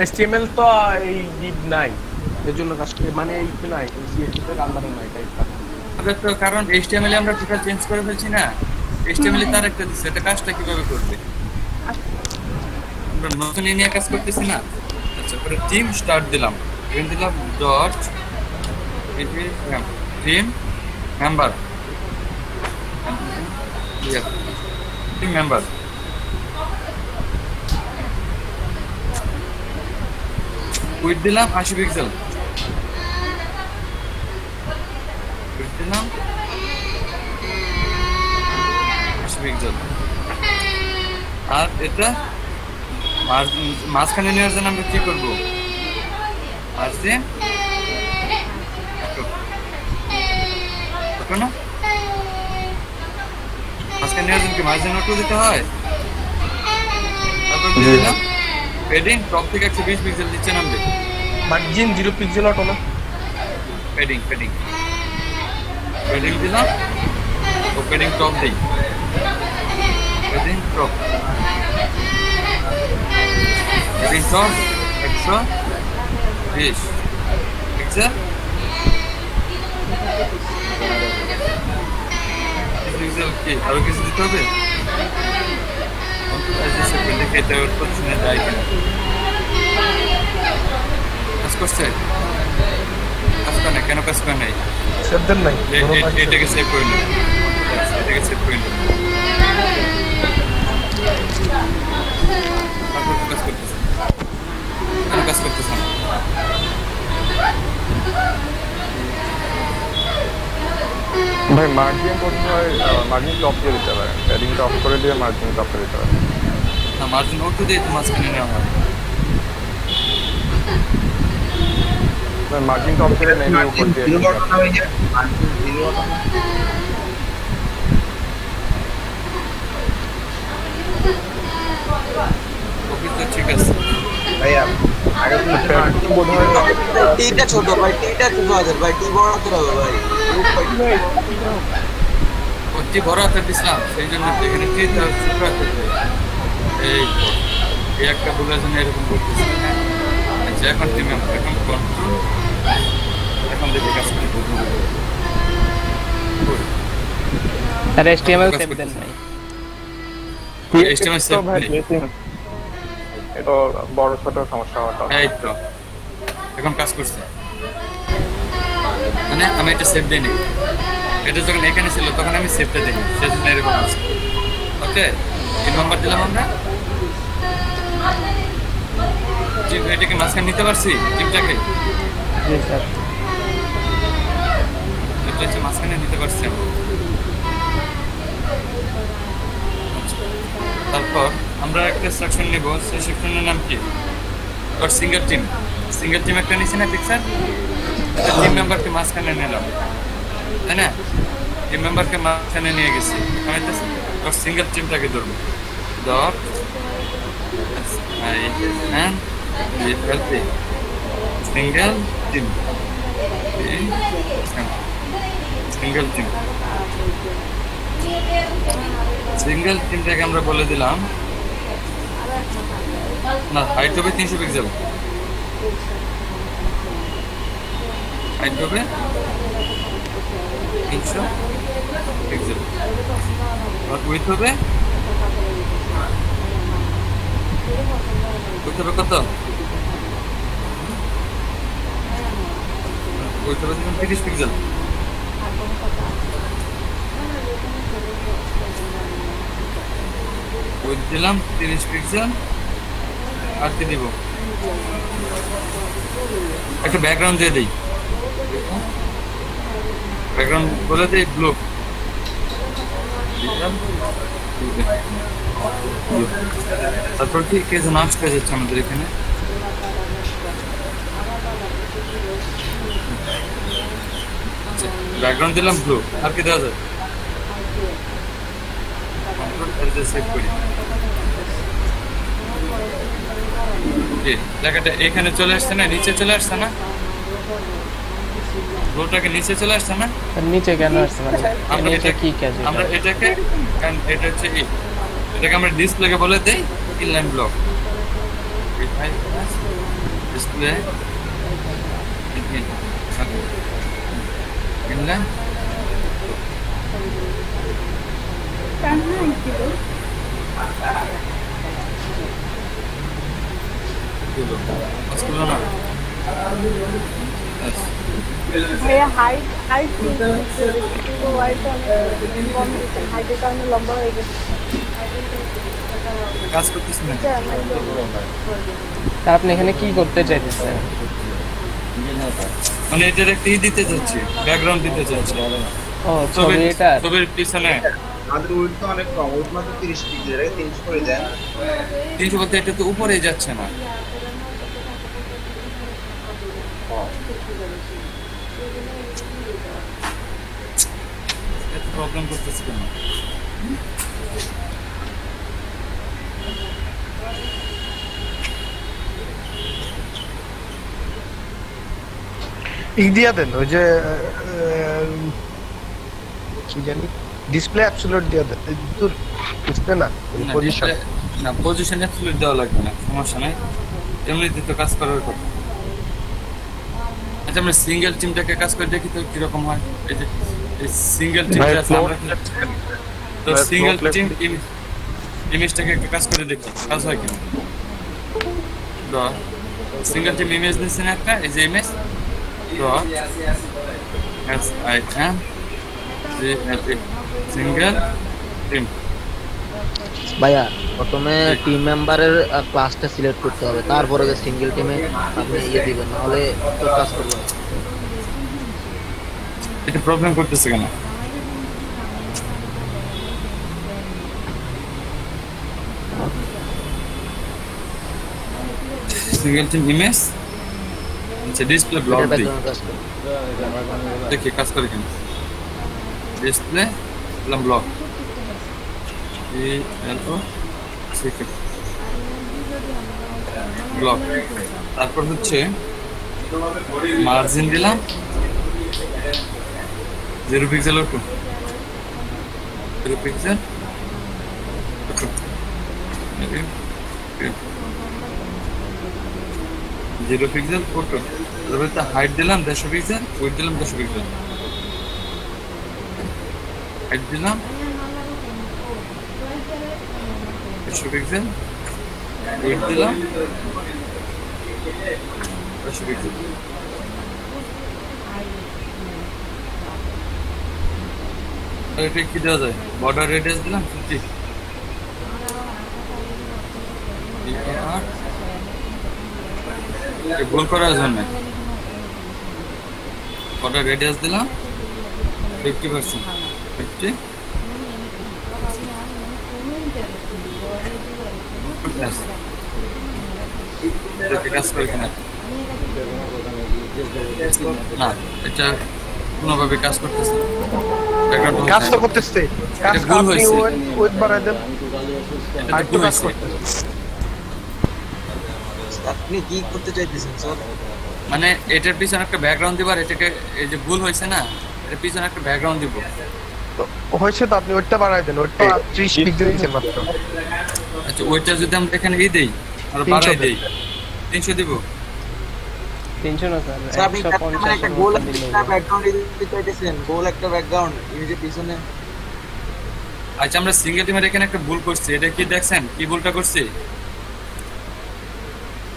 HTML তো এই ডিপ নাই, এর জন্য কাজ করে মানে এই নাই, CSS এর আলাদা নাই টাইপটা। আমাদের তো কারণ HTML আমরা টোটাল চেঞ্জ করে ফেলছি না, HTML তার একটা দিচ্ছে, এটা কাজটা কিভাবে করবে? আমরা নতুন নিয়ে কাজ করতেছি না। আচ্ছা, পরে টিম স্টার্ট দিলাম, এখানে দিলাম dot team member, team member. With দিলাম 80 পিক্সেল, উইথ দিলাম 80 পিক্সেল। আর এটা মাঝখানে নেওয়ার জন্য আমরা কি করবো? মার্জিন না, মাঝখানে নেওয়ার জন্য কি মার্জিন অটো দিতে হয়? তারপর দিয়ে দিলাম পেডিং, টপ থেকে 120 পিক্সেল নিচে নামবে। মার্জিন 0 পিক্সেল অটো না, পেডিং দিলাম, ও পেডিং টপ দিই, পেডিং টপ 120 পিক্সেল। পিক্সেল কি আরো কিছু দিতে হবে? কাজ করছে, কাজ করে না কেন? কাজ করে নাই, সেভদের নাই, এটাকে সেভ করে নিন, এটাকে সেভ করে নিন। কাজ করতেছে কেন? কাজ করতেছে না। ভাই মার্জিন করতে হয়, মার্জিন টপ দিয়ে দিতে পারেন, প্যাডিং টপ করে দিয়ে মার্জিন টপ করে দিতে পারেন। না, মার্জিন অটো দিয়ে তো মাঝখানে নেওয়া হয়। মার্জিন টপ করে মেবি উপর দিয়ে ওকে, তো ঠিক আছে ভাইয়া। আগে টিটা ছোট ভাই, টিটা ছোট আছে ভাই, টি বড় তো হবে ভাই। টি বড় হাতে দিছিলাম, সেই জন্য এখানে টিটা ছোট হাতে এই একটা ভুলের জন্য এরকম করতেছি। আচ্ছা, এখন টিম এখন কন্ট্রোল, এখন দেখি কাজ করি। আর HTML সেভ দেন নাই, HTML সেভ নেই, এটা বড় ছোট সমস্যা হতো। এই তো এখন কাজ করছে, মানে আমি এটা সেভ দিইনি, এটা যখন এখানে ছিল তখন আমি সেভটা দিইনি, সেজন্য এরকম আছে। ওকে, তিন নম্বর দিলাম আমরা। এটাকে মাঝখানে নিতে পারছি টিমটাকে? জি স্যার। এটা হচ্ছে মাঝখানে নিতে পারছি আমরা। তারপর আমরা একটা সেকশন নিব, সেই সেকশনের নাম কি? সিঙ্গেল টিম একটা নিচ্ছি না পিকচার, টিম মেম্বারকে মাঝখানে নিলাম, তাই না? টিম মেম্বারকে মাঝখানে নিয়ে গেছি, সিঙ্গেল টিমটাকে ধরবো। ডট সিঙ্গেল টিম, সিঙ্গেল টিমটাকে আমরা বলে দিলাম না, হাইট হবে 300 পিক্সেল, হাইট হবে 300 পিক্সেল, আর উইথ হবে বুঝতে হবে কত? বুঝতে হবে 30 পিক্সেল। ওই দিলাম 30 পিক্সেল। আর কি দিব? একটা ব্যাকগ্রাউন্ড দিয়ে দিই। ব্যাকগ্রাউন্ড বলে দিই ব্লু। তারপর কি কে যেন আসতে যাচ্ছে আমাদের এখানে? ব্যাকগ্রাউন্ড দিলাম ব্লু। আর কি দেওয়া যায়? সেভ করি। জায়গাটা এখানে চলে আসছে না, নিচে চলে আসছে না? ব্লুটাকে নিচে চলে আসছে না? নিচে কেন আসছে? মানে আমরা এটা কি কাজ? আমরা এটাকে, কারণ এটা হচ্ছে এটাকে আমরা ডিসপ্লেকে বলে দেই ইনলাইন ব্লক। ডিসপ্লে ইনলাইন না ভাইয়া হাইট তো ওয়াইড কম দিচ্ছে, হাইটের কারণে লম্বা হয়ে গেছে। কাজ করতেছ না? তা আপনি এখানে কি করতে চাইতেছেন? মানে এটার একটা দিতে যাচ্ছি, ব্যাকগ্রাউন্ড দিতে যাচ্ছি। ও ছবি, এটা ছবির পিছনে আমাদের উইড তো অনেক কম, উইড মাত্র 30 পিক্সেল, এটাকে 30 করে দেন। 300 বলতে এটা তো উপরেই যাচ্ছে না। এত প্রবলেম করতেছে কেন? ই দিয়া দেন ওই যে কি জানি ডিসপ্লে অ্যাবসলিউট দিয়া দেন। দূর ডিসপ্লে না, পজিশন না, পজিশন অ্যাবসলিউট দেওয়া লাগবে না, সমস্যা নাই, এমনিতে তো কাজ করার কথা। আচ্ছা আমরা সিঙ্গেল টিমটাকে কাজ করে দেখি তো কিরকম হয়। এই যে এই সিঙ্গেল টিমটা আছে, আমরা তো সিঙ্গেল টিম ইমেজটাকে একটা কাজ করে দেখি কাজ হয় কিনা। সিঙ্গেল টিম ইমেজ দিচ্ছে না একটা, এই যে ইমেজ সিঙ্গেল টিম। ভাইয়া প্রথমে টিম মেম্বারের ক্লাসটা সিলেক্ট করতে হবে, তারপরে সিঙ্গেল টিমে আপনি ইয়ে দিবেন, নাহলে তো কাজ করবে না। এটা প্রবলেম করতেছে কেন? সিঙ্গেল টিম ইমেজ, আচ্ছা ডিসপ্লে ব্লক দিই, দেখি কাজ করে কিনা। Display block block. তারপর হচ্ছে মার্জিন দিলাম 0 পিক্সেল ওটু, 0 পিক্সেল 0 পিক্সেল ওটু। তারপরে তো হাইট দিলাম 150 পিক্সেল, উইডথ দিলাম 150 পিক্সেল। হাইট দিলাম 150 পিক্সেল, উইডথ দিলাম 150 পিক্সেল। এটা কি দেওয়া যায়? বর্ডার রেডিয়াস দিলাম 50, গোল করার জন্য বর্ডার রেডিয়াস দিলাম 50%, 50 কাজ করে কিনা না, এটা কোনোভাবে কাজ করতেছে না। কাজ তো করতেছে, কাজ ভুল হয়েছে, ওয়েট বাড়ায় দেন। এটা ভুল হয়েছে। আপনি কি করতে চাইতেছেন স্যার? মানে এটার পিছনে একটা ব্যাকগ্রাউন্ড দিব, আর এটাকে এই যে ভুল হয়েছে না, এটার পিছনে একটা ব্যাকগ্রাউন্ড দিব। তো হয়েছে তো আপনি ওয়েটটা বাড়ায় দেন, ওয়েটটা 30 পিক্সেল দিয়েছেন মাত্র। আচ্ছা ওইটা যদি আমরা এখানে দেই আর বাড়াই দেই 300 দিব। 300 না স্যার, স্যার আপনি একটা গোল একটা ব্যাকগ্রাউন্ড দিতে চাইতেছেন, গোল একটা ব্যাকগ্রাউন্ড ইমেজের পিছনে। আচ্ছা আমরা সিঙ্গেল টিমের এখানে একটা ভুল করছি, এটা কি দেখছেন কি ভুলটা করছি?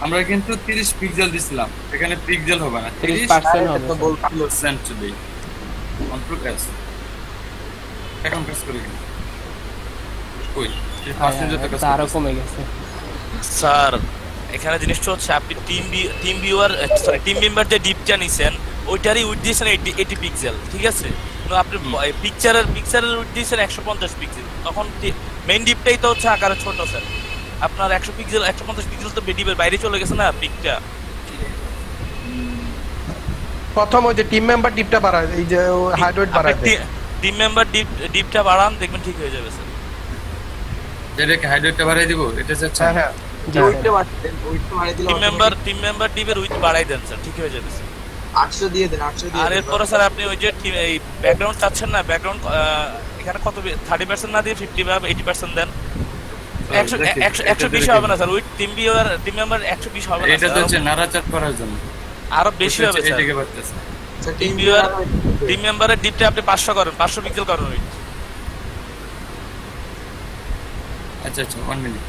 আমরা কিন্তু 30 পিক্সেল দিছিলাম, এখানে পিক্সেল হবে না, 30% হবে তো বলছিল সেন্টুরি কন্ট্রোল এস এখন প্রেস করি কিনা কই এই পার্সেন্টেজ তো কাজ আরো কমে গেছে স্যার এখানে জিনিসটা হচ্ছে আপনি team viewer sorry team member যে ডিপটা নিছেন ওইটারই উইডথ দিয়েছেন 80 পিক্সেল, ঠিক আছে? তো আপনি পিকচারের উইডথ দিয়েছেন 150 পিক্সেল, তখন মেইন ডিপটাই তো হচ্ছে আকারে ছোট স্যার। আপনার 100 পিক্সেল 150 পিক্সেল তো ডিপের বাইরে চলে গেছে না পিকটা। প্রথম ওই যে টিম মেম্বার ডিপটা বাড়ায়, এই যে হাইড ওয়েট বাড়ায় টিম মেম্বার ডিপটা বাড়ান, দেখবেন ঠিক হয়ে যাবে স্যার। এটাকে হাইড ওয়েটটা বাড়াই দিব, এটা চাচ্ছেন? হ্যাঁ ওইটা বাড়াই দিলে টিম মেম্বার ডিপের উইডথ বাড়াই দেন স্যার, ঠিক হয়ে যাবে স্যার। 800 দিয়ে দেন, 800 দিয়ে আর এরপরে স্যার আপনি ওই যে এই ব্যাকগ্রাউন্ড চাচ্ছেন না, ব্যাকগ্রাউন্ড এখানে কত 30% না দিয়ে 50 বা 80% দেন। 120 হবে না স্যার, উইথ টিম মেম্বার 120 হবে না, এটা তো হচ্ছে নাড়াচাড়া করার জন্য আরো বেশি হবে স্যার। এটাকে বাড়তেছে টিম মেম্বারের ডিপটা আপনি 500 করেন, 500 পিক্সেল করেন উইথ। আচ্ছা 1 মিনিট।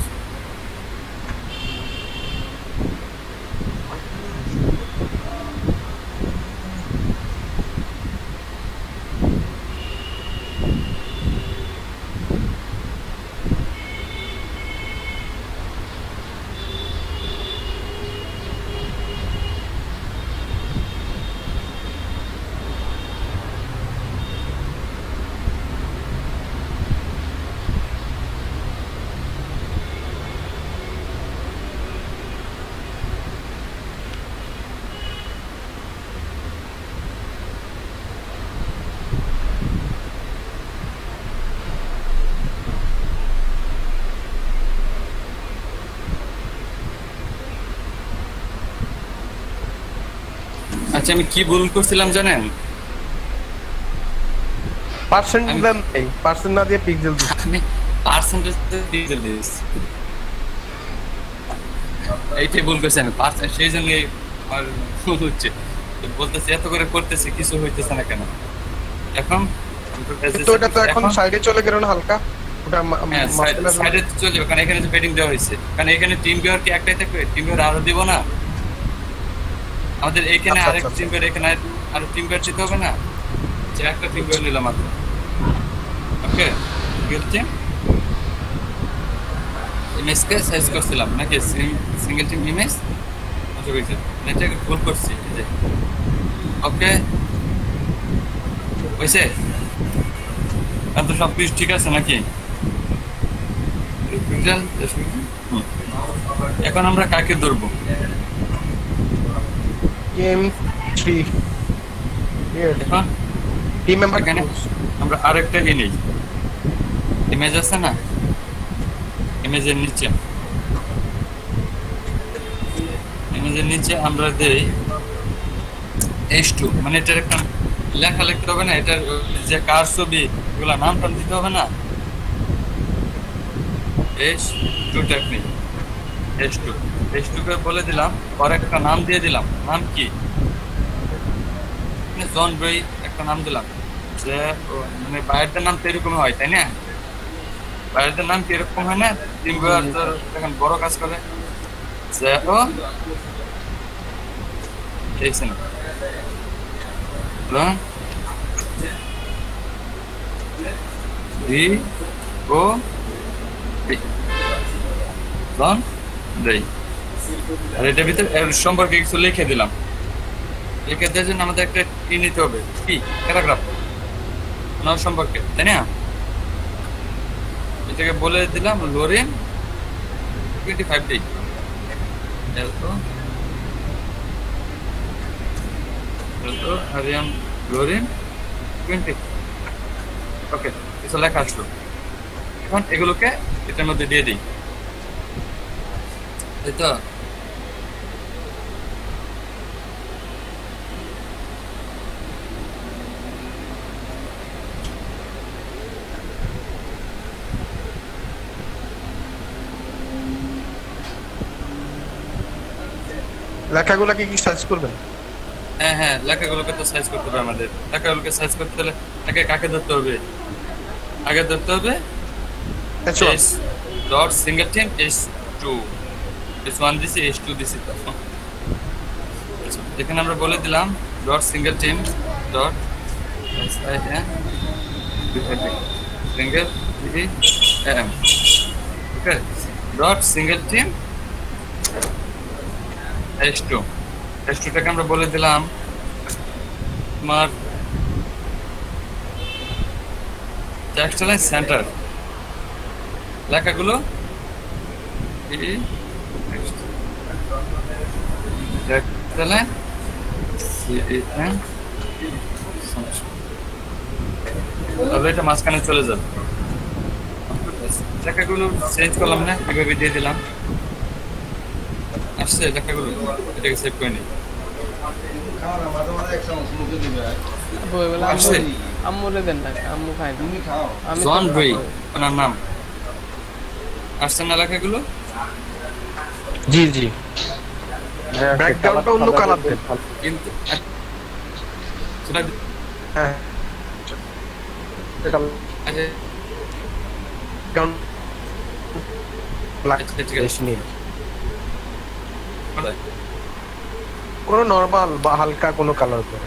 আচ্ছা আমি কি ভুল করছিলাম জানেন? পার্সেন্ট দিলাম এই পার্সেন্ট না দিয়ে পিক্সেল দিছি, আমি পার্সেন্টেজ পিক্সেল দিয়েছি, এইটাই ভুল করছি আমি পার্সেন্ট, সেই জন্য আমার ভুল হচ্ছে। বলতেছি এত করে করতেছি কিছু হইতেছে না কেন এখন? তো এটা তো এখন সাইডে চলে গেল না হালকা, ওটা সাইডে চলে যাবে কারণ এখানে যে পেডিং দেওয়া হয়েছে, কারণ এখানে টিম ভিউয়ার কি একটাই থাকবে, টিম ভিউয়ার আরো দিব না আমাদের এখানে, আরেক টিম ভিউয়ার এখানে আরো টিম ভিউয়ার দিতে হবে না, যে একটা টিম ভিউয়ার নিলাম মাত্র। ওকে গেলতে ইমেজকে সাইজ করছিলাম নাকি সিঙ্গেল টিম ইমেজ, আচ্ছা কইছে এটা ভুল করছি এই যে। ওকে হইছে, আর তো সব কিছু ঠিক আছে নাকি? এখন আমরা কাকে ধরবো? গেম 3 এখন টিম মেম্বার এখানে আমরা আরেকটা নেই, ইমেজ আছে না, ইমেজের নিচে আমরা দেই H2, মানে এটার একটা লেখা লিখতে হবে না, এটার যে কার ছবি এগুলা নাম টাম দিতে হবে না, H2 টেকনিক H2 কে বলে দিলাম, আর একটা নাম দিয়ে দিলাম, নাম কি জন ব্রই একটা নাম দিলাম, যে মানে বাইরের নাম তো এরকম হয় তাই না, বাইরের নাম কি এরকম হয় না, টিম ভিউয়ার এখন বড় কাজ করে যে ও এইছে না আর এটার ভিতরে সম্পর্কে কিছু লিখে দিলাম, লিখে দেওয়ার জন্য আমাদের একটা কি নিতে হবে, কি প্যারাগ্রাফ নাম সম্পর্কে তাই না, এটাকে বলে দিলাম লোরেন 25 ডে হারিয়ান লোরেন 20। ওকে কিছু লেখা আসলো, এখন এগুলোকে এটার মধ্যে দিয়ে দিই, তাই তো? লেখাগুলোকে কি সার্চ করবেন? হ্যাঁ লেখাগুলোকে তো সাইজ করতে হবে আমাদের, লেখাগুলোকে সাইজ করতে হলে আগে কাকে ধরতে হবে, dot single team H2 S1 দিছি S2 দিছি তো আচ্ছা এখানে আমরা বলে দিলাম dot single team dot single team ওকে ডট সিঙ্গেল টিম S2 টাকে আমরা বলে দিলাম তোমার টেক্সট লাইন সেন্টার লেখাগুলো তাহলে এটা মাঝখানে চলে যাবে লেখাগুলো চেঞ্জ করলাম না এভাবে দিয়ে দিলাম আসছে লেখাগুলো এটাকে সেভ করে নিই আম্মুরে দেন না আম্মু খায় না আমি জন ব্রেই ওনার নাম আসছে না লেখাগুলো জি জি ব্যাকগ্রাউন্ডটা অন্য কালার দেন কিন্তু সেটা হ্যাঁ এটা ব্যাকগ্রাউন্ড ব্ল্যাক নীল কোনো নরমাল বা হালকা কোনো কালার করে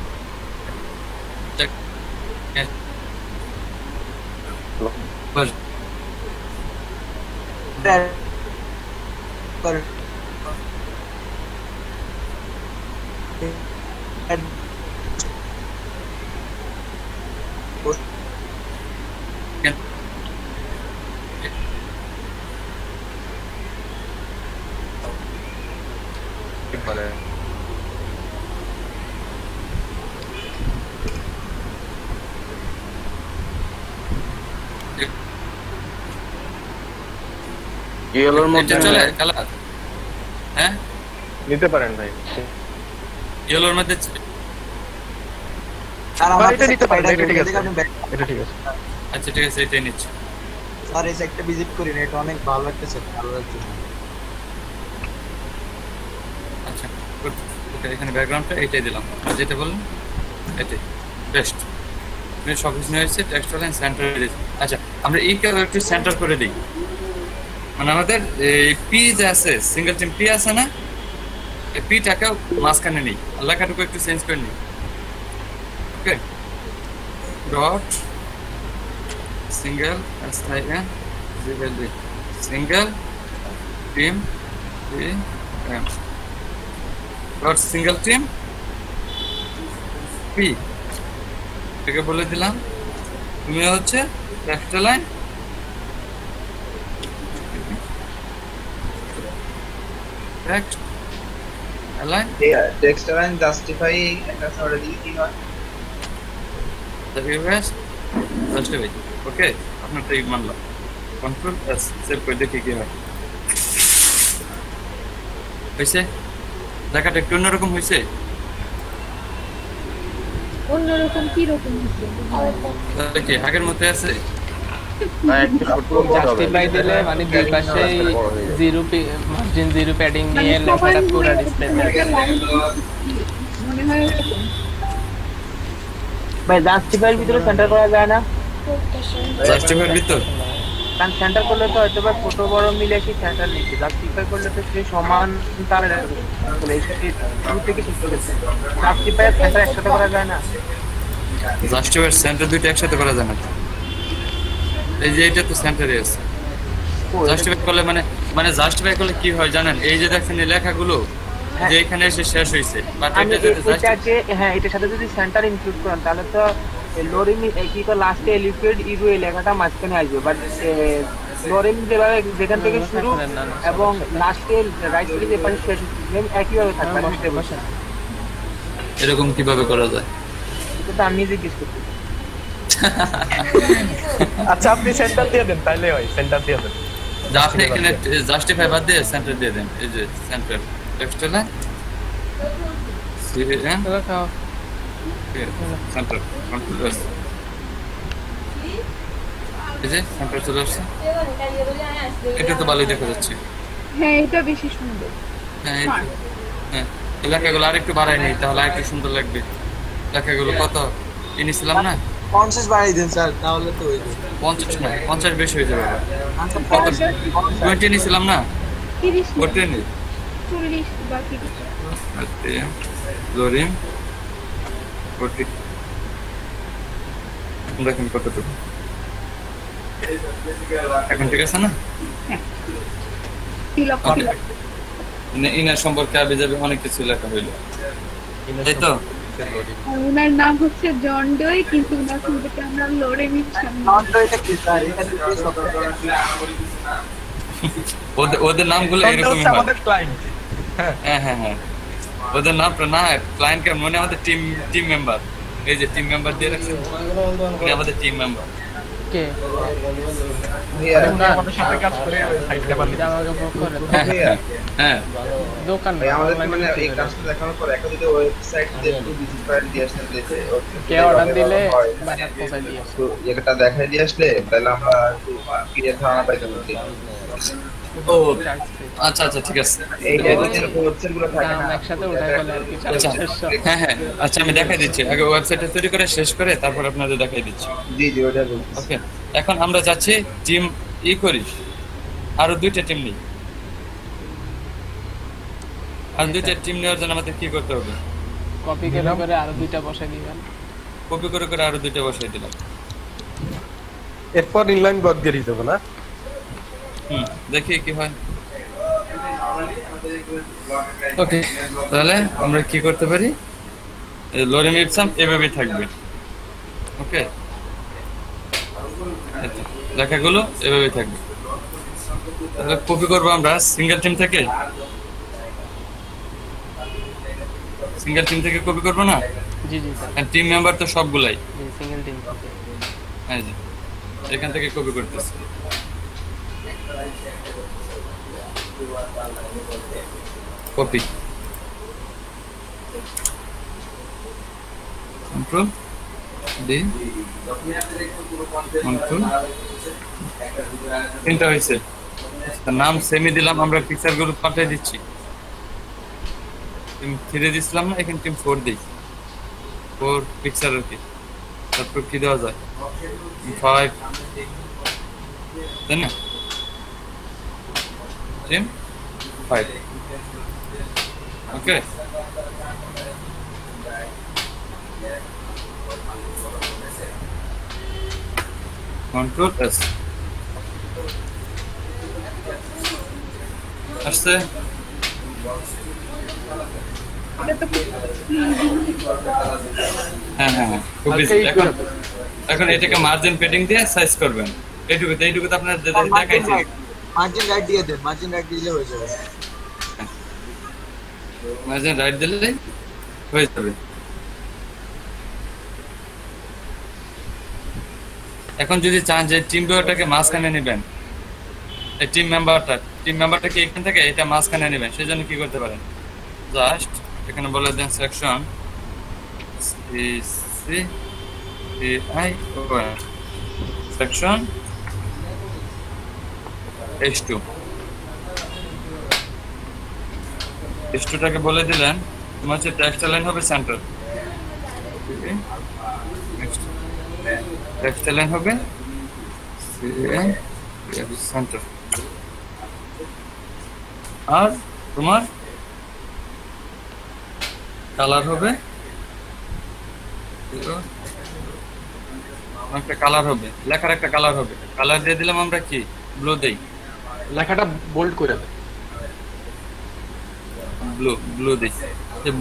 ইয়েলোর মধ্যে চলে কালার হ্যাঁ নিতে পারেন ভাই ইয়েলোর মধ্যে আর আমার এটা নিতে পারেন এটা ঠিক আছে এটা ঠিক আছে আচ্ছা ঠিক আছে এটাই নিচ্ছি স্যার এই সেক্টর ভিজিট করি না এটা অনেক ভালো একটা সেক্টর ভালো লাগছে আচ্ছা ওকে এখানে ব্যাকগ্রাউন্ডটা এটাই দিলাম আর যেটা বললাম এটাই বেস্ট আমি সব কিছু হয়েছে টেক্সট লাইন সেন্টার আচ্ছা আমরা এই কে একটু সেন্টার করে দিই মানে আমাদের এই পি যে আছে সিঙ্গেল টিম পি আছে না এই পিটাকে মাঝখানে নেই লেখাটুকু একটু চেঞ্জ করে নিই okay dot single SIN single team dot single team P এটাকে বলে দিলাম তুমি হচ্ছে text line text line text line justify একটা সরে দিলে কি হয় জাস্টিফাই ওকে আপনার ঠিক মানলাম কন্ট্রোল এস সেভ করে দেখি কি হয় হয়েছে লেখাটা একটু অন্যরকম হয়েছে অন্যরকম কি রকম হচ্ছে তাহলে কি আগের মধ্যে আছে জাস্টিফাই দিলে মানে দুই পাশে জিরো মার্জিন জিরো প্যাডিং নিয়ে লেখাটা পুরো ডিসপ্লে মনে হয় ভাই জাস্টিফাইয়ের ভিতরে সেন্টার করা যায় না জাস্টিফাইয়ের ভিতর কারণ সেন্টার করলে তো হয়তো বা ছোট বড় মিলে কি সেন্টার নিচ্ছে জাস্টিফাই করলে তো সেই সমান তার বলে শুরু থেকে ঠিক করেছে জাস্টিফাইয়ের সেন্টার একসাথে করা যায় না জাস্টিফাইয়ের সেন্টার দুইটা একসাথে করা যায় না এই যে এটা তো সেন্টারে আছে জাস্টিফাই করলে মানে জাস্টিফাই করলে কি হয় জানেন এই যে দেখেন এই লেখাগুলো যে এখানে এসে শেষ হইছে বাট এটা যদি এটাকে হ্যাঁ এটার সাথে যদি সেন্টার ইনক্লুড করেন তাহলে তো লোরিং কি তো লাস্টে লিকুইড ইরু এই লেখাটা মাঝখানে আসবে বাট লোরিং যেভাবে যেখান থেকে শুরু এবং লাস্টে রাইট থেকে যে পাশে শেষ সেম একইভাবে থাকবে এরকম কিভাবে করা যায় এটা তো আমি জিজ্ঞেস করতে আচ্ছা আপনি সেন্টার দিয়ে দেন তাইলে হয় সেন্টার দিয়ে দেন আপনি এখানে জাস্টিফাই বাদ দিয়ে সেন্টার দিয়ে দেন এই যে সেন্টার টেক্সট লাইন সিএন খাও সেন্টার কন্ট্রোল এস এই যে সেন্টার চলে আসছে এটা তো ভালোই দেখা যাচ্ছে হ্যাঁ এটা বেশি সুন্দর হ্যাঁ হ্যাঁ লেখাগুলো আরেকটু বাড়াই নেই তাহলে আরেকটু সুন্দর লাগবে লেখাগুলো কত এনেছিলাম না 50 বাড়াই দেন স্যার তাহলে তো হয়ে যাবে 50 না 50 বেশি হয়ে যাবে কত 20 নিছিলাম না 30 ওটা নেই 40 বা 30। লোরিম 40 দেখেন কতটুকু এখন ঠিক আছে না? ইনার সম্পর্কে আবে যাবে অনেক কিছু লেখা হইলো, তাই তো? ওনার নাম হচ্ছে জন ডোই, কিন্তু ওনার সম্পর্কে আমরা লোরেমি জানি। ওদের নামগুলো এরকমই হয়। হ্যাঁ হ্যাঁ হ্যাঁ, ওদের নামটা না ক্লায়েন্ট কে মনে আমাদের টিম মেম্বার, এই যে টিম মেম্বার দিয়ে রাখছে, উনি আমাদের টিম মেম্বার। কে আমাদের সাথে কাজ করে সাইডটা বানিয়ে হ্যাঁ দোকান আমাদের মানে এই কাজটা দেখানোর পর একটা যদি ওয়েবসাইট দিয়ে একটু ভিজিট ফাইল দিয়ে আসতে দিতে কে অর্ডার দিলে বানার পৌঁছে দিয়ে তো এটা দেখাই দিয়ে আসলে তাহলে আমরা ক্লিয়ার ধারণা পাইতে পারি। ও আচ্ছা আচ্ছা ঠিক আছে, এই যে ওয়েবসাইটগুলো থাকে না একসাথে উঠাই ফেলে আর কি। হ্যাঁ হ্যাঁ আচ্ছা আমি দেখাই দিচ্ছি, আগে ওয়েবসাইটটা তৈরি করে শেষ করে তারপর আপনাদের দেখাই দিচ্ছি। জি জি ওটা ওকে, এখন আমরা যাচ্ছি টিম করিস, আরো 2টা টিম নিই। আর 2টা টিম নেওয়ার জন্য আমাদের কি করতে হবে? কপি করে আরো 2টা বসাই দিবেন। কপি করে আরো 2টা বসাই দিলাম। এরপর ইনলাইন ব্লক দিয়ে দিতে হবে না? দেখি কি হয়। ওকে, তাহলে আমরা কি করতে পারি? লোরেম ইপসাম এভাবেই থাকবে। ওকে, লেখাগুলো এভাবেই থাকবে। তাহলে কপি করবো আমরা সিঙ্গেল টিম থেকে কপি করবো না? জি জি স্যার। টিম মেম্বার তো সবগুলাই সিঙ্গেল টিম থেকে। হ্যাঁ জি, এখান থেকে কপি করতেছি। কপি কন্ট্রোল ডি কন্ট্রোল, তিনটা হয়েছে। নাম সেমি দিলাম, আমরা পিকচার গুলো পাঠিয়ে দিচ্ছি। টিম 3 দিছিলাম না, এখানে টিম 4 দিই, 4 পিকচার আর কি। তারপর কি দেওয়া যায়? 5, তাই না? টিম 5। ওকে, কন্ট্রোল এস আসছে। হ্যাঁ হ্যাঁ হ্যাঁ, খুব বেশি। এখন এটাকে মার্জিন পেডিং দিয়ে সাইজ করবেন। এইটুকু তো আপনার দেখাইছি। মার্জিন রাইট দিয়ে দেন, মার্জিন রাইট দিলে হয়ে যাবে। মার্জিন রাইট দিলে হয়ে যাবে। এখন যদি চান যে টিম ভিউটাকে মাঝখানে নেবেন, এই টিম মেম্বারটাকে এখান থেকে এটা মাঝখানে নেবেন, সেজন্য কি করতে পারেন? জাস্ট এখানে বলে দেন সেকশন সেকশন H2টাকে বলে দিলেন তোমার হচ্ছে টেক্সট লাইন হবে সেন্টার, টেক্সট লাইন হবে সেন্টার। আর তোমার কালার হবে একটা কালার হবে, লেখার একটা কালার হবে। কালার দিয়ে দিলাম আমরা কি ব্লু দেই, লেখাটা বোল্ড করে দেন। ব্লু দিই।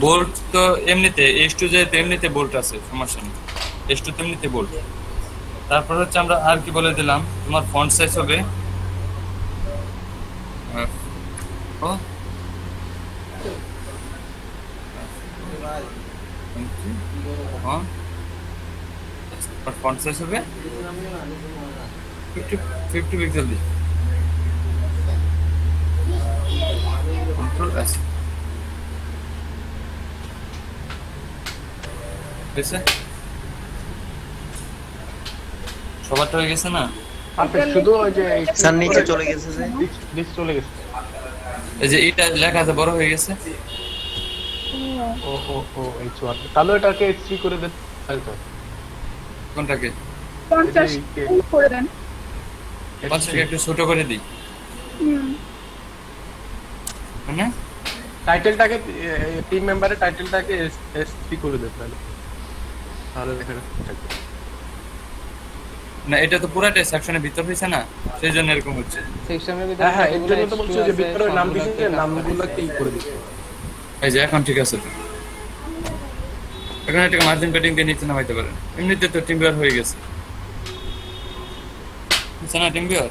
বোল্ট তো এমনিতে H2 যেহেতু এমনিতে বোল্ট আছে, সমস্যা নেই। H2 তো এমনিতে বোল্ট। তারপর হচ্ছে আমরা আর কি বলে দিলাম, তোমার ফন্ট সাইজ হবে ফন্ট সাইজ হবে 50 পিক্সেল দিই। কন্ট্রোল এস হয়েছে, সবারটা হয়ে গেছে না? শুধু ওই যে স্যার নিচে চলে গেছে, যে লিস্ট চলে গেছে। এই যে এটা লেখা আছে বড় হয়ে গেছে। ও ও ও H1, তাহলে এটাকে H3 করে দেন। কোনটাকে? 50 করে দেন। 50কে একটু ছোট করে দিই, মানে টাইটেলটাকে টিম মেম্বারের টাইটেলটাকে এসপি করে দেব তাহলে দেখেন থাকবে। না এটা তো পুরাটাই সেকশনের ভিতর হইছে না, সেই জন্য এরকম হচ্ছে। সেকশনের ভিতরে হ্যাঁ এর জন্য তো বলছো যে ভিতরে নাম দিতে নামগুলো কি করে দিতে। এই যে এখন ঠিক আছে তো। এখন এটাকে মার্জিন পেডিং দিয়ে নিচে নামাইতে পারেন। এমনিতে তো টিম বিয়ার হয়ে গেছে। বুঝছেন না টিম বিয়ার?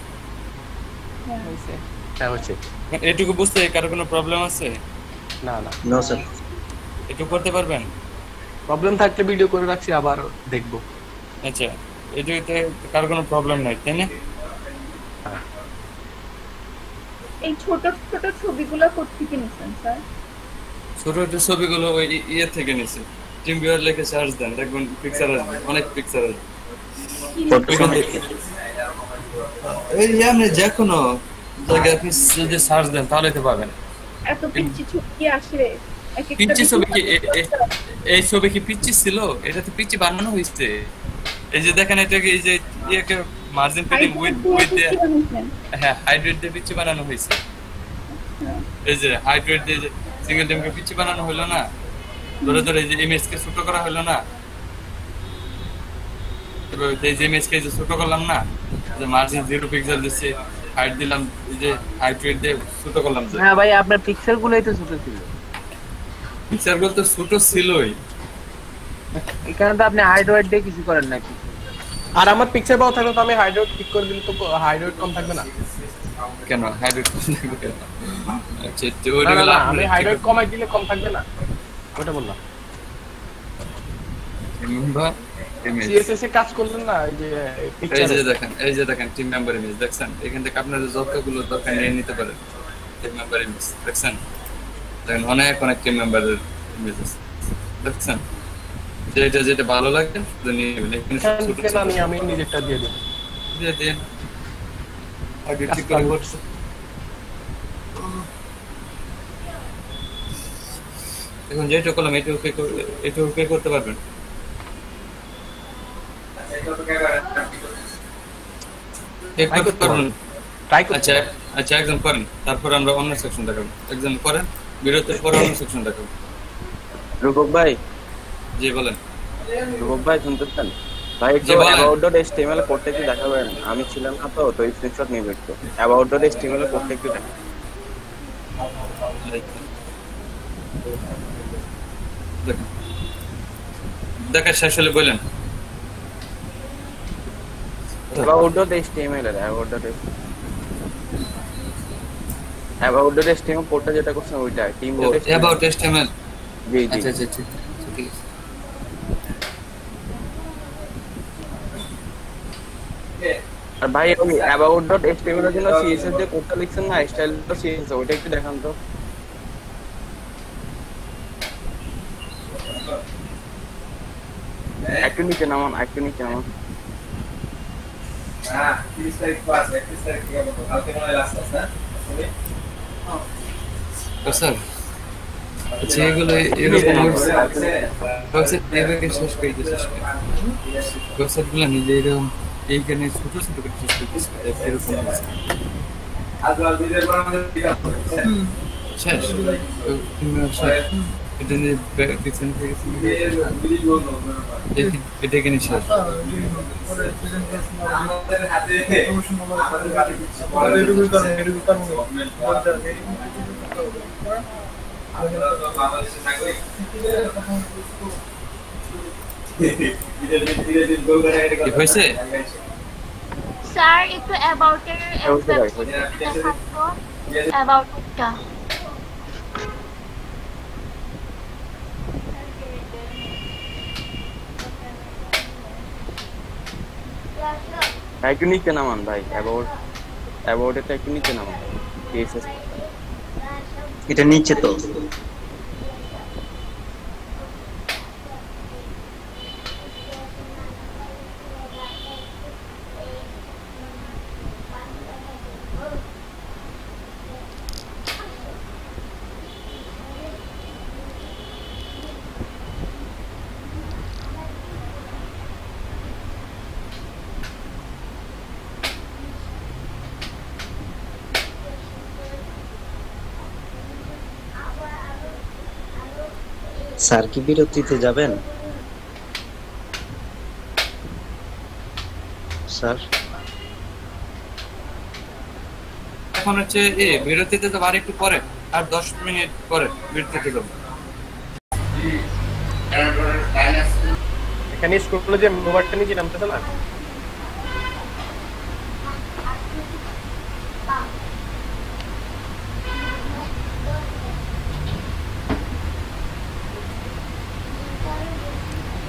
হইছে। হ্যাঁ হচ্ছে। এটুকু বুঝতে কারো কোনো প্রবলেম আছে? না না নো স্যার। একটু করতে পারবেন? প্রবলেম থাকলে ভিডিও করে রাখছি আবার দেখবো। আচ্ছা এটুকুতে কারো কোনো প্রবলেম নাই তাই না? এই ছোট ছোট ছবিগুলো কোত্থেকে নিছেন স্যার? ছোট ছোট ছবিগুলো ওই ইয়ে থেকে নিছে। টিম বিয়ার লিখে সার্চ দেন দেখবেন পিকচার আসবে, অনেক পিকচার আসবে। এই আপনি যে কোনো জায়গায় আপনি যদি সার্চ দেন তাহলে তো পাবেন। এত পিচ্ছি ছবি আসে। পিচ্ছি ছবি কি এই ছবি কি পিচ্ছি ছিল? এটা তো পিচ্ছি বানানো হয়েছে। এই যে দেখেন এটাকে এই যে ইয়েকে মার্জিন পেডিং উইথ হ্যাঁ হাইড্রেট দিয়ে পিচ্ছি বানানো হয়েছে। এই যে হাইড্রেট দিয়ে সিঙ্গেল টিমকে পিচ্ছি বানানো হলো না, ধরে ধরে এই যে ইমেজ কে ছোট করা হলো না, এই যে ইমেজ কে যে ছোট করলাম না, যে মার্জিন 0 পিক্সেল দিছি, হাইট দিলাম, এই যে হাইড্রেট দিয়ে ছোট করলাম। হ্যাঁ ভাই আপনার পিক্সেল গুলোই তো ছোট ছিল। পিকচার গুলো তো ছোট ছিলই, এখানে তো আপনি হাইড ওয়েট দিয়ে কিছু করেন নাকি? আর আমার পিকচার বড় থাকলে তো আমি হাইড্রোট ঠিক করে দিলে তো হাইড্রোট কম থাকবে না কেন? হাইড্রেট কম থাকবে কেন? আচ্ছা না আমি হাইড্রোট কমাই দিলে কম থাকবে না, ওটা বললাম। রিমেম্বার সিএসএস এ কাজ করলেন না এই যে পিকচার, এই যে দেখেন টিম মেম্বার ইমেজ দেখছেন, এখান থেকে আপনাদের যতগুলো দরকার নিয়ে নিতে পারেন। টিম মেম্বার ইমেজ দেখছেন, দেখেন অনেক অনেক টিম মেম্বারের ইমেজ আছে দেখছেন। যেটা ভালো লাগে সেটা নিয়ে নেবেন। এখানে আমি নিজেরটা দিয়ে দিই, দিয়ে দেন আগে ঠিক করে করতে। এখন যেটা করলাম এটা ওকে করতে পারবেন। আচ্ছা আচ্ছা একজন করেন, তারপর আমরা অন্য সেকশন দেখাবো। একজন করেন, বিরতির পর অন্য সেকশন দেখাবো। রূপক ভাই, জি বলেন। রূপক ভাই শুনতেছেন? ভাই একটু about.html কোডটা একটু দেখাবেন, আমি ছিলাম না তো স্ক্রিনশট নিয়ে একটু about.html কোডটা একটু দেখাবেন। দেখা শেষ হলে বলেন। about.html about.html কোডটা যেটা করছেন ওইটা টিম about.html। জি জি আচ্ছা আচ্ছা ঠিক আছে। আর ভাই ওই about.html এর জন্য CSS যে কোডটা লিখছেন না, স্টাইল তো CSS ওইটা একটু দেখান তো। একটু নিচে নামান। হ্যাঁ 30 তারিখ ক্লাস 31 তারিখ থেকে কালকে মনে হয় লাস্ট আছে না? তো স্যার আচ্ছা এগুলো এরকম ওয়েবসাইট এভাবে শেষ করে দিতে শেষ করে ওয়েবসাইটগুলো নিজে এরকম এইখানে ছোট ছোট করে শেষ করে দিচ্ছে এরকম আজকাল ভিডিও বানানো শেষ এটা নিয়ে পিছন থেকে এটা এখানে শেষ। আমাদের হাতে বাংলাদেশের নাগরিক হয়েছে স্যার একটু অ্যাবাউট এর অ্যাবাউটটা একটু নিচে নামান ভাই, about এটা একটু নিচে নামান। CSS এটা নিচে তো স্যার কি বিরতিতে যাবেন স্যার? এখন হচ্ছে বিরতিতে তো আর একটু পরে, আর 10 মিনিট পরে বিরতিতে যাবো। এখানে স্কুলে যে মোবাইলটা নিচে নামতেছে না,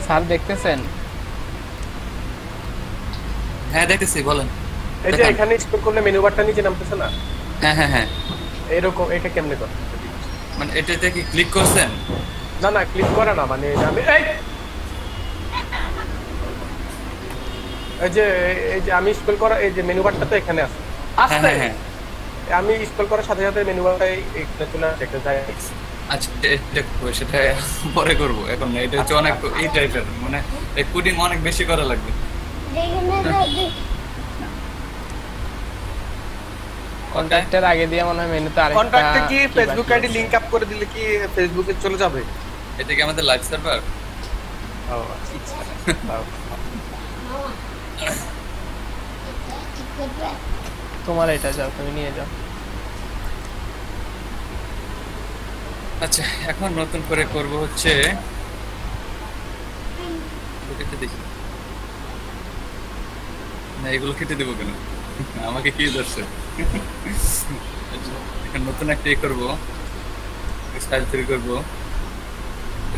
স্যার দেখতেছেন? হ্যাঁ দেখতেছি, বলেন। এই যে এখানে স্কুল করলে মেনু বারটা নিচে নামতেছে না, হ্যাঁ হ্যাঁ হ্যাঁ, এরকম। এটা কেমনে করে? মানে এটাতে কি ক্লিক করছেন? না না, ক্লিক করে না, মানে আমি এই যে আমি স্কুল করা, এই যে মেনু বারটা তো এখানে আছে, হ্যাঁ হ্যাঁ, আমি স্কুল করার সাথে সাথে মেনু বারটাই এখানে চলে আসে একটা জায়গায়। আচ্ছা সেটা পরে করব, এখন না। এটা হচ্ছে অনেক এই টাইপের, মানে এই কোডিং অনেক বেশি করা লাগবে। কন্ট্যাক্টের আগে দিয়ে মনে হয় মেনুতে আরেকটা কন্ট্যাক্টে কি ফেসবুক আইডি লিংক আপ করে দিলে কি ফেসবুকে চলে যাবে? এটা কি আমাদের লাইভ সার্ভার? ও আচ্ছা, তোমার এটা যাও, তুমি নিয়ে যাও। আচ্ছা, এখন নতুন করে করব হচ্ছে দেখি না, এগুলো কেটে দেবো কেন? আমাকে কি ধরছে? এখন নতুন একটা করবো, স্টাইল তৈরি করবো।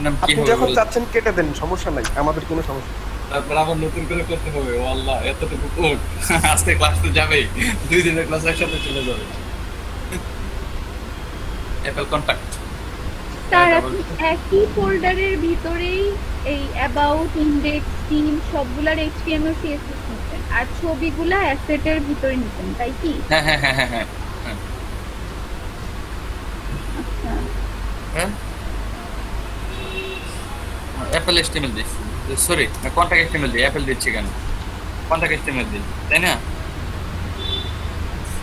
নাম কি আপনি হবে? যখন চাচ্ছেন কেটে দেন, সমস্যা নাই, আমাদের কোনো সমস্যা নেই। তারপর আবার নতুন করে করতে হবে। ও আল্লাহ, এতটুকু কোড! আজকে ক্লাস তো যাবেই, 2 দিনের ক্লাস একসাথে চলে যাবে। অ্যাপল কন্টাক্ট স্যার, আপনি একই ফোল্ডারের ভিতরেই এই অ্যাবাউট, ইনডেক্স, টিম সবগুলার HTML CSS নিতেন, আর ছবিগুলা অ্যাসেটের ভিতরে নিতেন, তাই কি? হ্যাঁ হ্যাঁ হ্যাঁ হ্যাঁ হ্যাঁ হ্যাঁ, অ্যাপল HTML দিই, সরি কন্টাক্ট HTML দিই। অ্যাপল দিচ্ছি কেন? কন্টাক্ট HTML দিই, তাই না?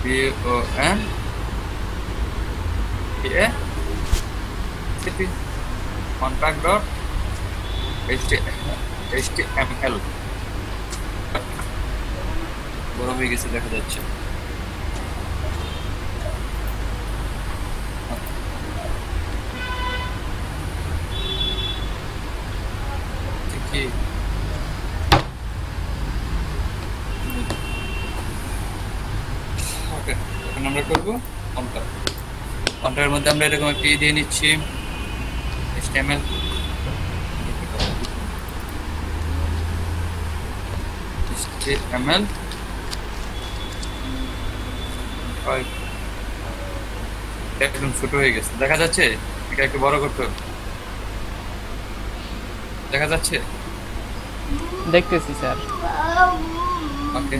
CON contact dot HTML বড় হয়ে গেছে, দেখা যাচ্ছে। কি ওকে, এখন আমরা করবো কন্টাক্টের মধ্যে আমরা এরকম একটা দিয়ে নিচ্ছি, HTML। একদম ছোট হয়ে গেছে, দেখা যাচ্ছে? এটা একটু বড় করতে হবে, দেখা যাচ্ছে? দেখতেছি স্যার। ওকে,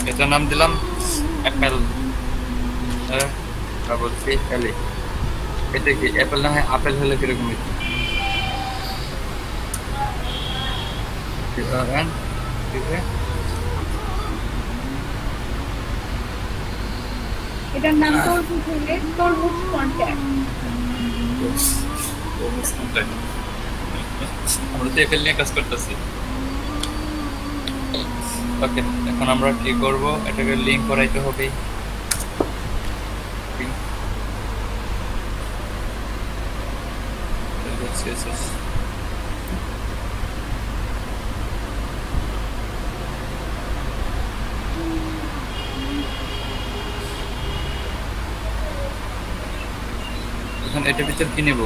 এটার নাম দিলাম অ্যাপেল। বলছি এলে, এটা কি অ্যাপেল না হয় আপেল হলে কিরকম হইতো? এটার নাম তরমুজ হলে তরমুজ কন্ট্যাক্ট। আমরা তো অ্যাপেল নিয়ে কাজ করতেছি। ওকে, এখন আমরা কি করব? এটাকে লিংক করাইতে হবে। এখন এটার ভিতর কি নেব?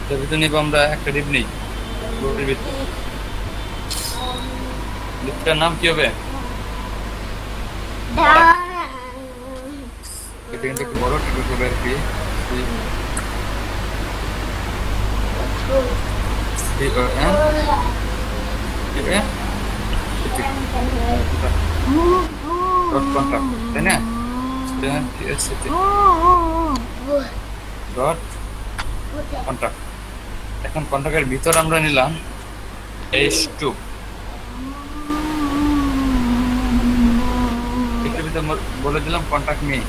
এটার ভিতর নেব আমরা একটা ডিপ নেই। ডিপটার নাম কি হবে? এটা কিন্তু একটু বড় টিপ হবে আর কি। তাই না? Dot contact. এখন কন্টাক্টের ভিতর আমরা নিলাম H2। এটার ভিতর বলে দিলাম কন্টাক্ট মি।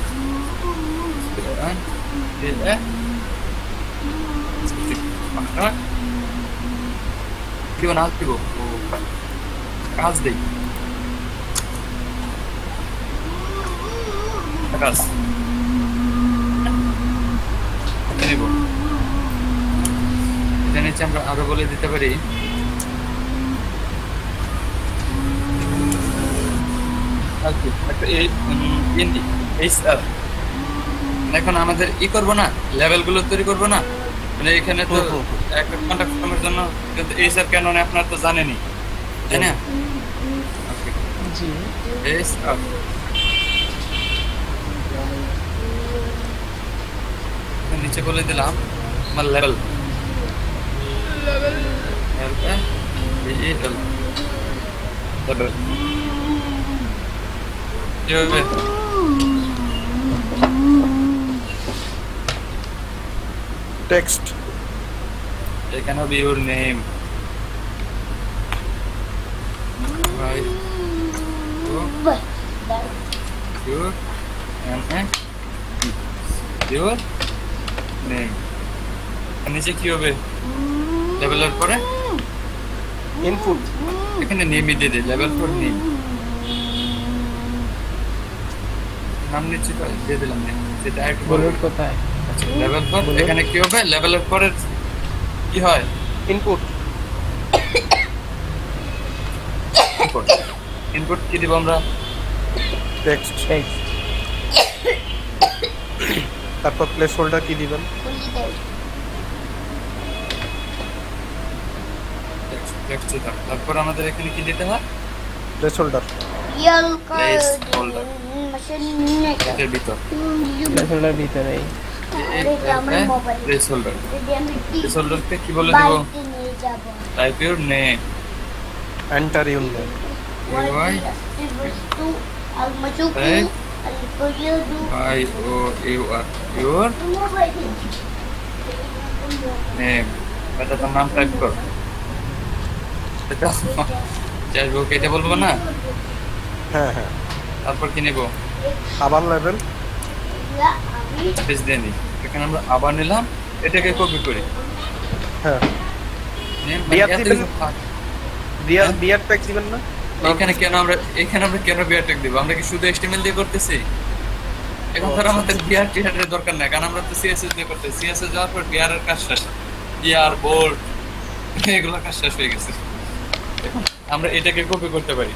দিব না দিব কাজ দেই কাজ নেব এটা নিচে আমরা আরো বলে দিতে পারি এখন আমাদের ই করবো না লেভেল গুলো তৈরি করবো না মানে এখানে তো একটা কন্টাক্ট ফর্মের জন্য কিন্তু এই স্যার কেন আপনার তো জানেনই তাই না জি এই স্যার নিচে বলে দিলাম আমার level text it cannot be your name right your your name নিচে কি হবে লেভেলের পরে ইনপুট এখানে নেম দিয়ে দে লেভেল ফর নেম নাম নিচে দিয়ে দিলাম সেটা একটু বলুন কোথায় আচ্ছা লেভেল ফর এখানে কি হবে লেভেলের পরে কি হয় ইনপুট ইনপুট কি দিব আমরা টেক্সট তারপর প্লেস হোল্ডার কি দিবেন টেক্সট তারপর আমাদের এখানে কি দিতে হয় প্লেস হোল্ডার প্লেস হোল্ডার এর ভিতর প্লেস হোল্ডার ভিতরে প্লেস হোল্ডার প্লেস হোল্ডারকে কি বলে দেব type your name enter your name Y IOUR your name এটা তো নাম টাইপ কর এটা যাইবো কেটে বলবো না হ্যাঁ হ্যাঁ তারপর কি নেব আবার লেভেল স্পেস দিয়ে নিই এখানে আমরা আবার নিলাম এটাকে কপি করি হ্যাঁ বিআর ট্যাগ দিবেন না এখানে কেন আমরা কেন বিআর ট্যাগ দিব আমরা কি শুধু HTML দিয়ে করতেছি এখন ধর আমাদের বিআর ট্যাগের দরকার নাই কারণ আমরা তো CSS দিয়ে করতেছি CSS যাওয়ার পর বিআর এর কাজ শেষ বিআর বোল্ড এগুলো কাজ শেষ হয়ে গেছে আমরা এটাকে কপি করতে পারি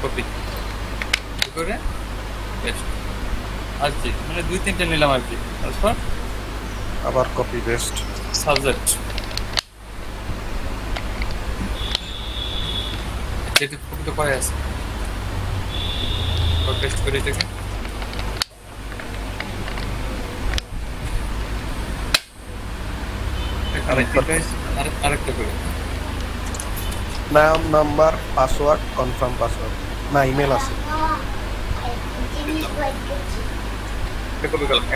কপি করে পেস্ট আর কি মানে 2-3টা নিলাম আর কি তারপর আবার কপি পেস্ট সাবজেক্ট এটা কপি তো করা আছে পেস্ট করে এটাকে আরেকটা করে নাম নাম্বার পাসওয়ার্ড কনফার্ম পাসওয়ার্ড না ইমেল আছে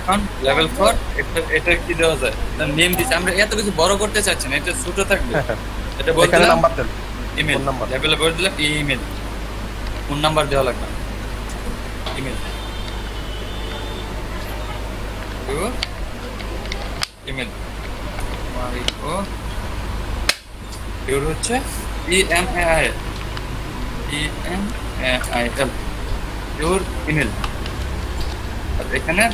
এখন লেভেল 4 এটা কি দেওয়া যায় নেম দিছি আমরা এত কিছু বড় করতে চাচ্ছি না এটা ছোট থাকবে এটা বলতে নাম্বার দেন ইমেল নাম্বার লেভেলে বলে দিলাম ইমেল ফোন নাম্বার দেওয়া লাগবে ইমেল ইমেল ও ইউর হচ্ছে EMAIL ইউর ইমেল আর এখানে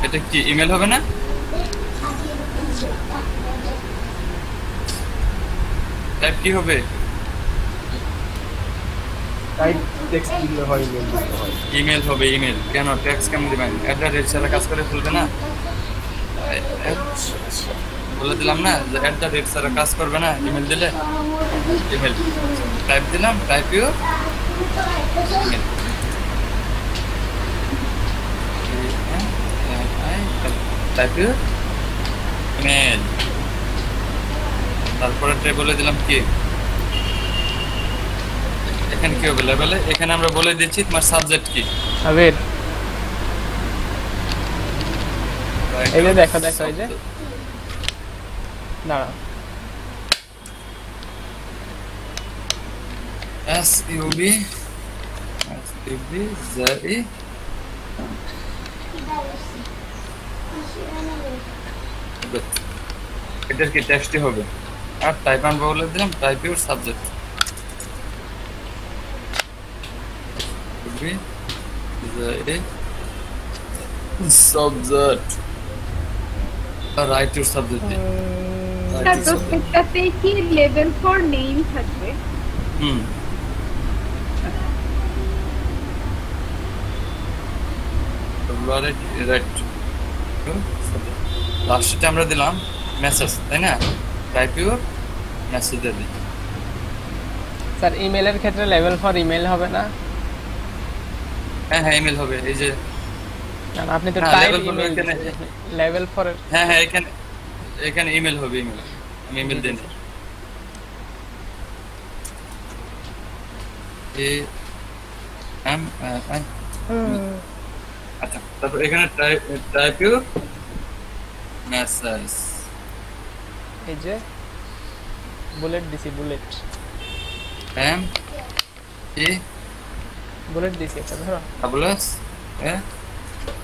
এটা কি ইমেল হবে না টাইপ কি হবে টাইপ টেক্সট দিলে হয় ইমেল দিলে হয় ইমেল হবে ইমেল কেন টেক্সট কেমন দিবেন অ্যাড্রেস ছাড়া কাজ করে ফেলবে না বলে দিলাম না যে অ্যাড্রেস ছাড়া কাজ করবে না ইমেল দিলে ইমেল টাইপ দিলাম type U email type U email তারপরে বলে দিলাম কি এখানে কি হবে লেভেলে এখানে আমরা বলে দিচ্ছি তোমার সাবজেক্ট কি আবির এই যে দেখো এই যে দাঁড়াও SUB ZI এটার কি টেক্সটই হবে। আর টাইপ আনবো বলে দিলাম type your subject subject write your subject sir প্রত্যেকটাতে কি লেভেল 4 নেম থাকবে? লাস্টে আমরা দিলাম মেসেজ, তাই না? টাইপ ইউর মেসেজ দিই। স্যার ইমেলের ক্ষেত্রে লেভেল 4 ইমেল হবে না? হ্যাঁ হ্যাঁ ইমেল হবে। এই যে না আপনি তো টাইপ ইমেল লেভেল 4 এর। হ্যাঁ হ্যাঁ এখানে ইমেল হবে। ইমেল আমি ইমেল দেন আচ্ছা, তারপর এখানে টাইপ ইউর মেসেজ। এই যে বুলেট দিছি, বুলেট বুলেট দিছি এটা ধরো ডাবলস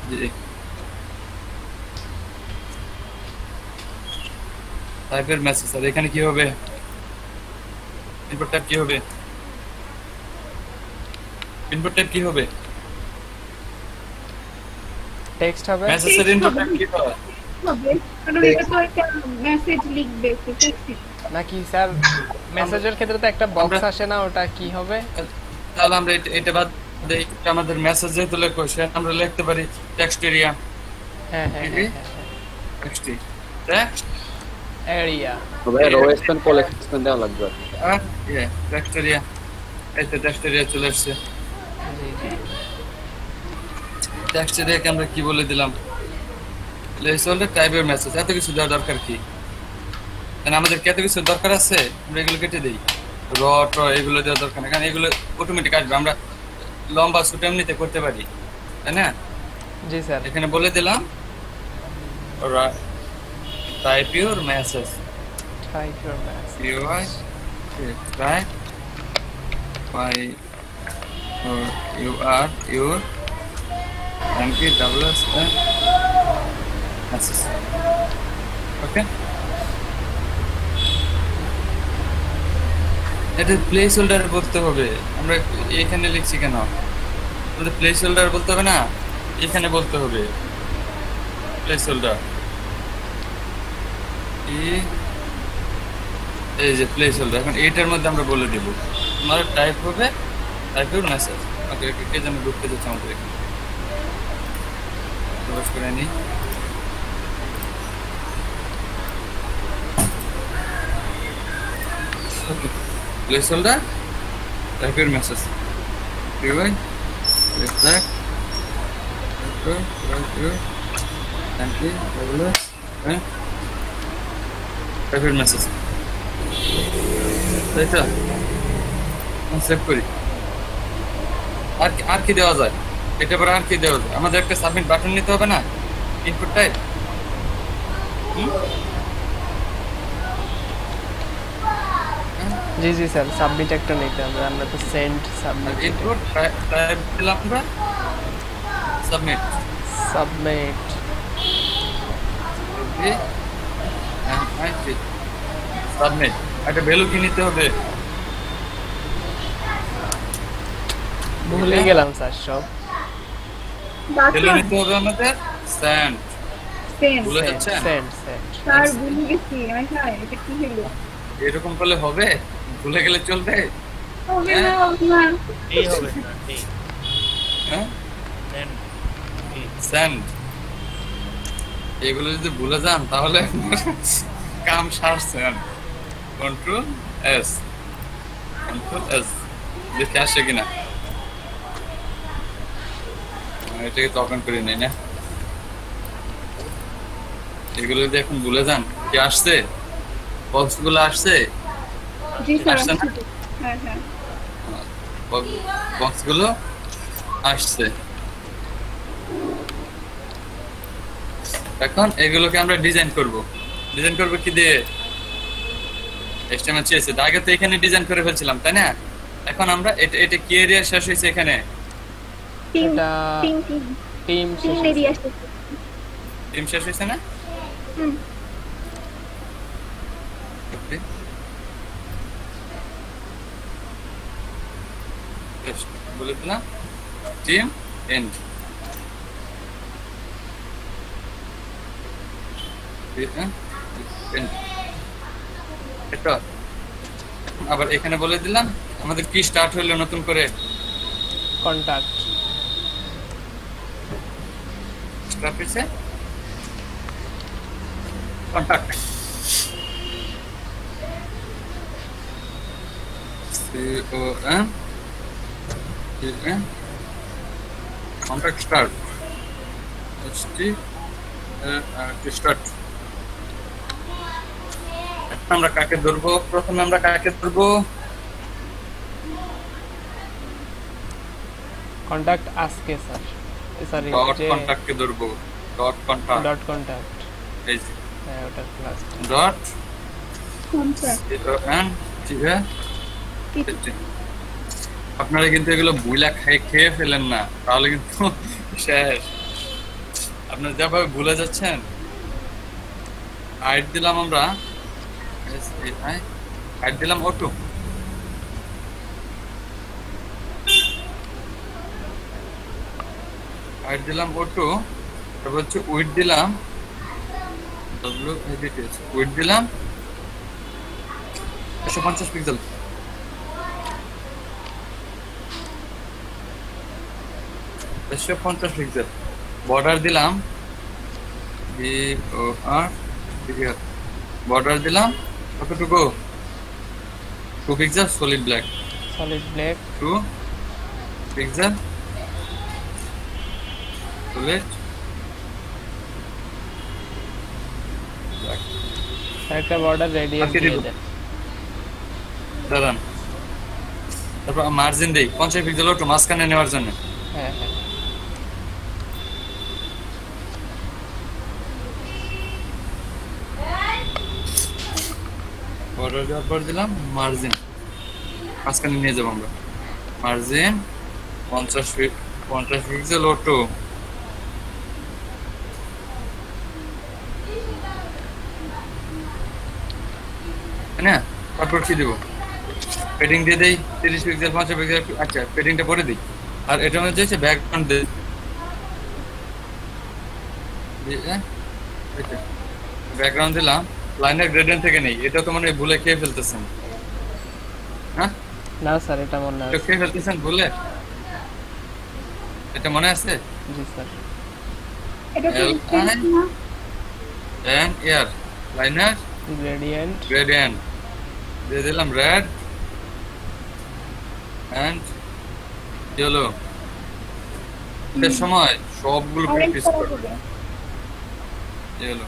জি টাইপের মেসেজ। আর এখানে কি হবে? ইনপুট টাইপ কি হবে? ইনপুট টাইপ কি হবে? টেক্সট হবে। মেসেজের ইনপুট টাইপ কি হবে? কারণ এটা তো একটা মেসেজ লিখবে টেক্সট নাকি স্যার? মেসেজের ক্ষেত্রে তো একটা বক্স আসে না, ওটা কি হবে? তাহলে আমরা এটা বাদ দেই। আমাদের মেসেজ যেহেতু লেখো সে আমরা লিখতে পারি টেক্সট এরিয়া। হ্যাঁ হ্যাঁ টেক্সট এরিয়া তবে রো এক্সপেন্ড কল এক্সপেন্ড দেওয়া লাগবে। টেক্সট এরিয়া, এই তো টেক্সট এরিয়া চলে আসছে। টেক্সট এরিয়াকে আমরা কি বলে দিলাম? প্লেসহোল্ডার টাইপ ইউর মেসেজ। এত কিছু দেওয়ার দরকার কি? কারণ আমাদের কত কিছু দরকার আছে, আমরা এগুলো কেটে দিই। র ট এগুলো দেওয়ার দরকার না, কারণ এগুলো অটোমেটিক আসবে। আমরা লম্বা ছোট এমনিতে করতে পারি, তাই না? জি স্যার। এখানে বলে দিলাম type your message. Type your message type your MP doubles message. Okay. এটা প্লেস হোল্ডার বলতে হবে। আমরা এখানে লিখছি কেন? আমাদের প্লেস হোল্ডার বলতে হবে না, এখানে বলতে হবে প্লেস হোল্ডার। এই যে প্লেস হোল্ডার, এখন এইটার মধ্যে আমরা বলে দিব তোমার টাইপ হবে টাইপ ইউর মেসেজ। ওকে ওকে, কে যেন ঢুকতে যাচ্ছে আমাদের এখানে, প্রবেশ করে নিই। Placeholder, type your message. Rewind, reflect, empty, type your message. তাই তো? সেভ করি। আর কি দেওয়া যায়? এটা পরে আর কি দেওয়া যায়? আমাদের একটা সাবমিট বাটন নিতে হবে না, ইনপুট টাইপ। জি জি স্যার, সাবমিট একটা নিতে হবে। আমরা তো সেন্ড সাবমিট ইনপুট টাইপ দিলাম আমরা, সাবমিট সাবমিট সাবমিট। একটা ভ্যালু কি নিতে হবে? ভুলে গেলাম স্যার সব। ভ্যালু নিতে হবে আমাদের সেন্ড। ভুলে যাচ্ছে? সেন্ড সেন্ড স্যার ভুলে গেছি। আচ্ছা এটা কি হলো? এরকম করলে হবে? ভুলে গেলে চলবে? হবে না, হবে না। এই হবে না, এই হ্যাঁ সেন্ড। এগুলো যদি ভুলে যান তাহলে কাম সারছেন। কন্ট্রোল এস, কন্ট্রোল এস দেখে আসে কিনা। এটাকে তো ওপেন করে নেই না। এগুলো যদি এখন ভুলে যান, কি আসছে? বক্সগুলো আসছে? জি স্যার। আসছে না? হ্যাঁ হ্যাঁ, বক্সগুলো আসছে। এখন এগুলোকে আমরা ডিজাইন করব। ডিজাইন করব কি দিয়ে? HTML CSS। আগে তো এখানে ডিজাইন করে ফেলছিলাম, তাই না? এখন আমরা এটা কি এরিয়া শেষ হয়েছে এখানে? এটা টিম এরিয়া শেষ। টিম শেষ হয়েছে না? Okay. Yes, বলে দিলাম টিম এন্ড। এটা আবার এখানে বলে দিলাম আমাদের কি স্টার্ট হলো নতুন করে কন্টাক্ট স্টার্ট হয়েছে contact CON contact start start. আমরা কাকে ধরবো? প্রথমে আমরা কাকে ধরবো? কন্টাক্ট আজকে স্যার সরি ডট কন্টাক্টকে ধরবো। ডট কন্টাক্ট ডট কন্টাক্ট এই যে হ্যাঁ ওটা ক্লাস ডট কন্ট্রাক্ট ঠিক আছে। আপনারা কিন্তু এগুলো বুইলা খেয়ে ফেলেন না, তাহলে কিন্তু শেষ। আপনারা যেভাবে ভুলে যাচ্ছেন। আইড দিলাম আমরা, আইড দিলাম অটো, আইড দিলাম অটো, তারপর হচ্ছে উইড দিলাম উইড দিলাম 150 পিক্সেল, পিক্সেল। বর্ডার দিলাম বর্ডার দিলাম কতটুকু? 2 pixel solid black, 2 pixel solid black. একটা বর্ডার রেডিয়াস দিয়ে দেন দাঁড়ান, তারপর মার্জিন দেই 50 পিক্সেল একটু মাঝখানে নেওয়ার জন্য। হ্যাঁ হ্যাঁ বর্ডার দেওয়ার পর দিলাম মার্জিন, মাঝখানে নিয়ে যাবো আমরা। মার্জিন 50 পিক্সেল অটো, না তারপর কি দেবো? পেডিং দিয়ে দেই 30 পিক্সেল 50 পিক্সেল। আচ্ছা পেডিংটা পরে দিই। আর এটা মধ্যে হচ্ছে ব্যাকগ্রাউন্ড দেই, ব্যাকগ্রাউন্ড দিলাম। লাইনার গ্রেডিয়েন্ট থেকে নেই, এটা তো মনে হয় ভুলে খেয়ে ফেলতেছেন। হ্যাঁ না স্যার এটা মনে আছে, খেয়ে ফেলতেছেন ভুলে, এটা মনে আছে? জি স্যার। এটা কি এন্ড এয়ার লাইনার গ্রেডিয়েন্ট দিয়ে দিলাম রেড এন্ড ইয়েলো। এর সময় সবগুলো প্র্যাকটিস করবে। ইয়েলো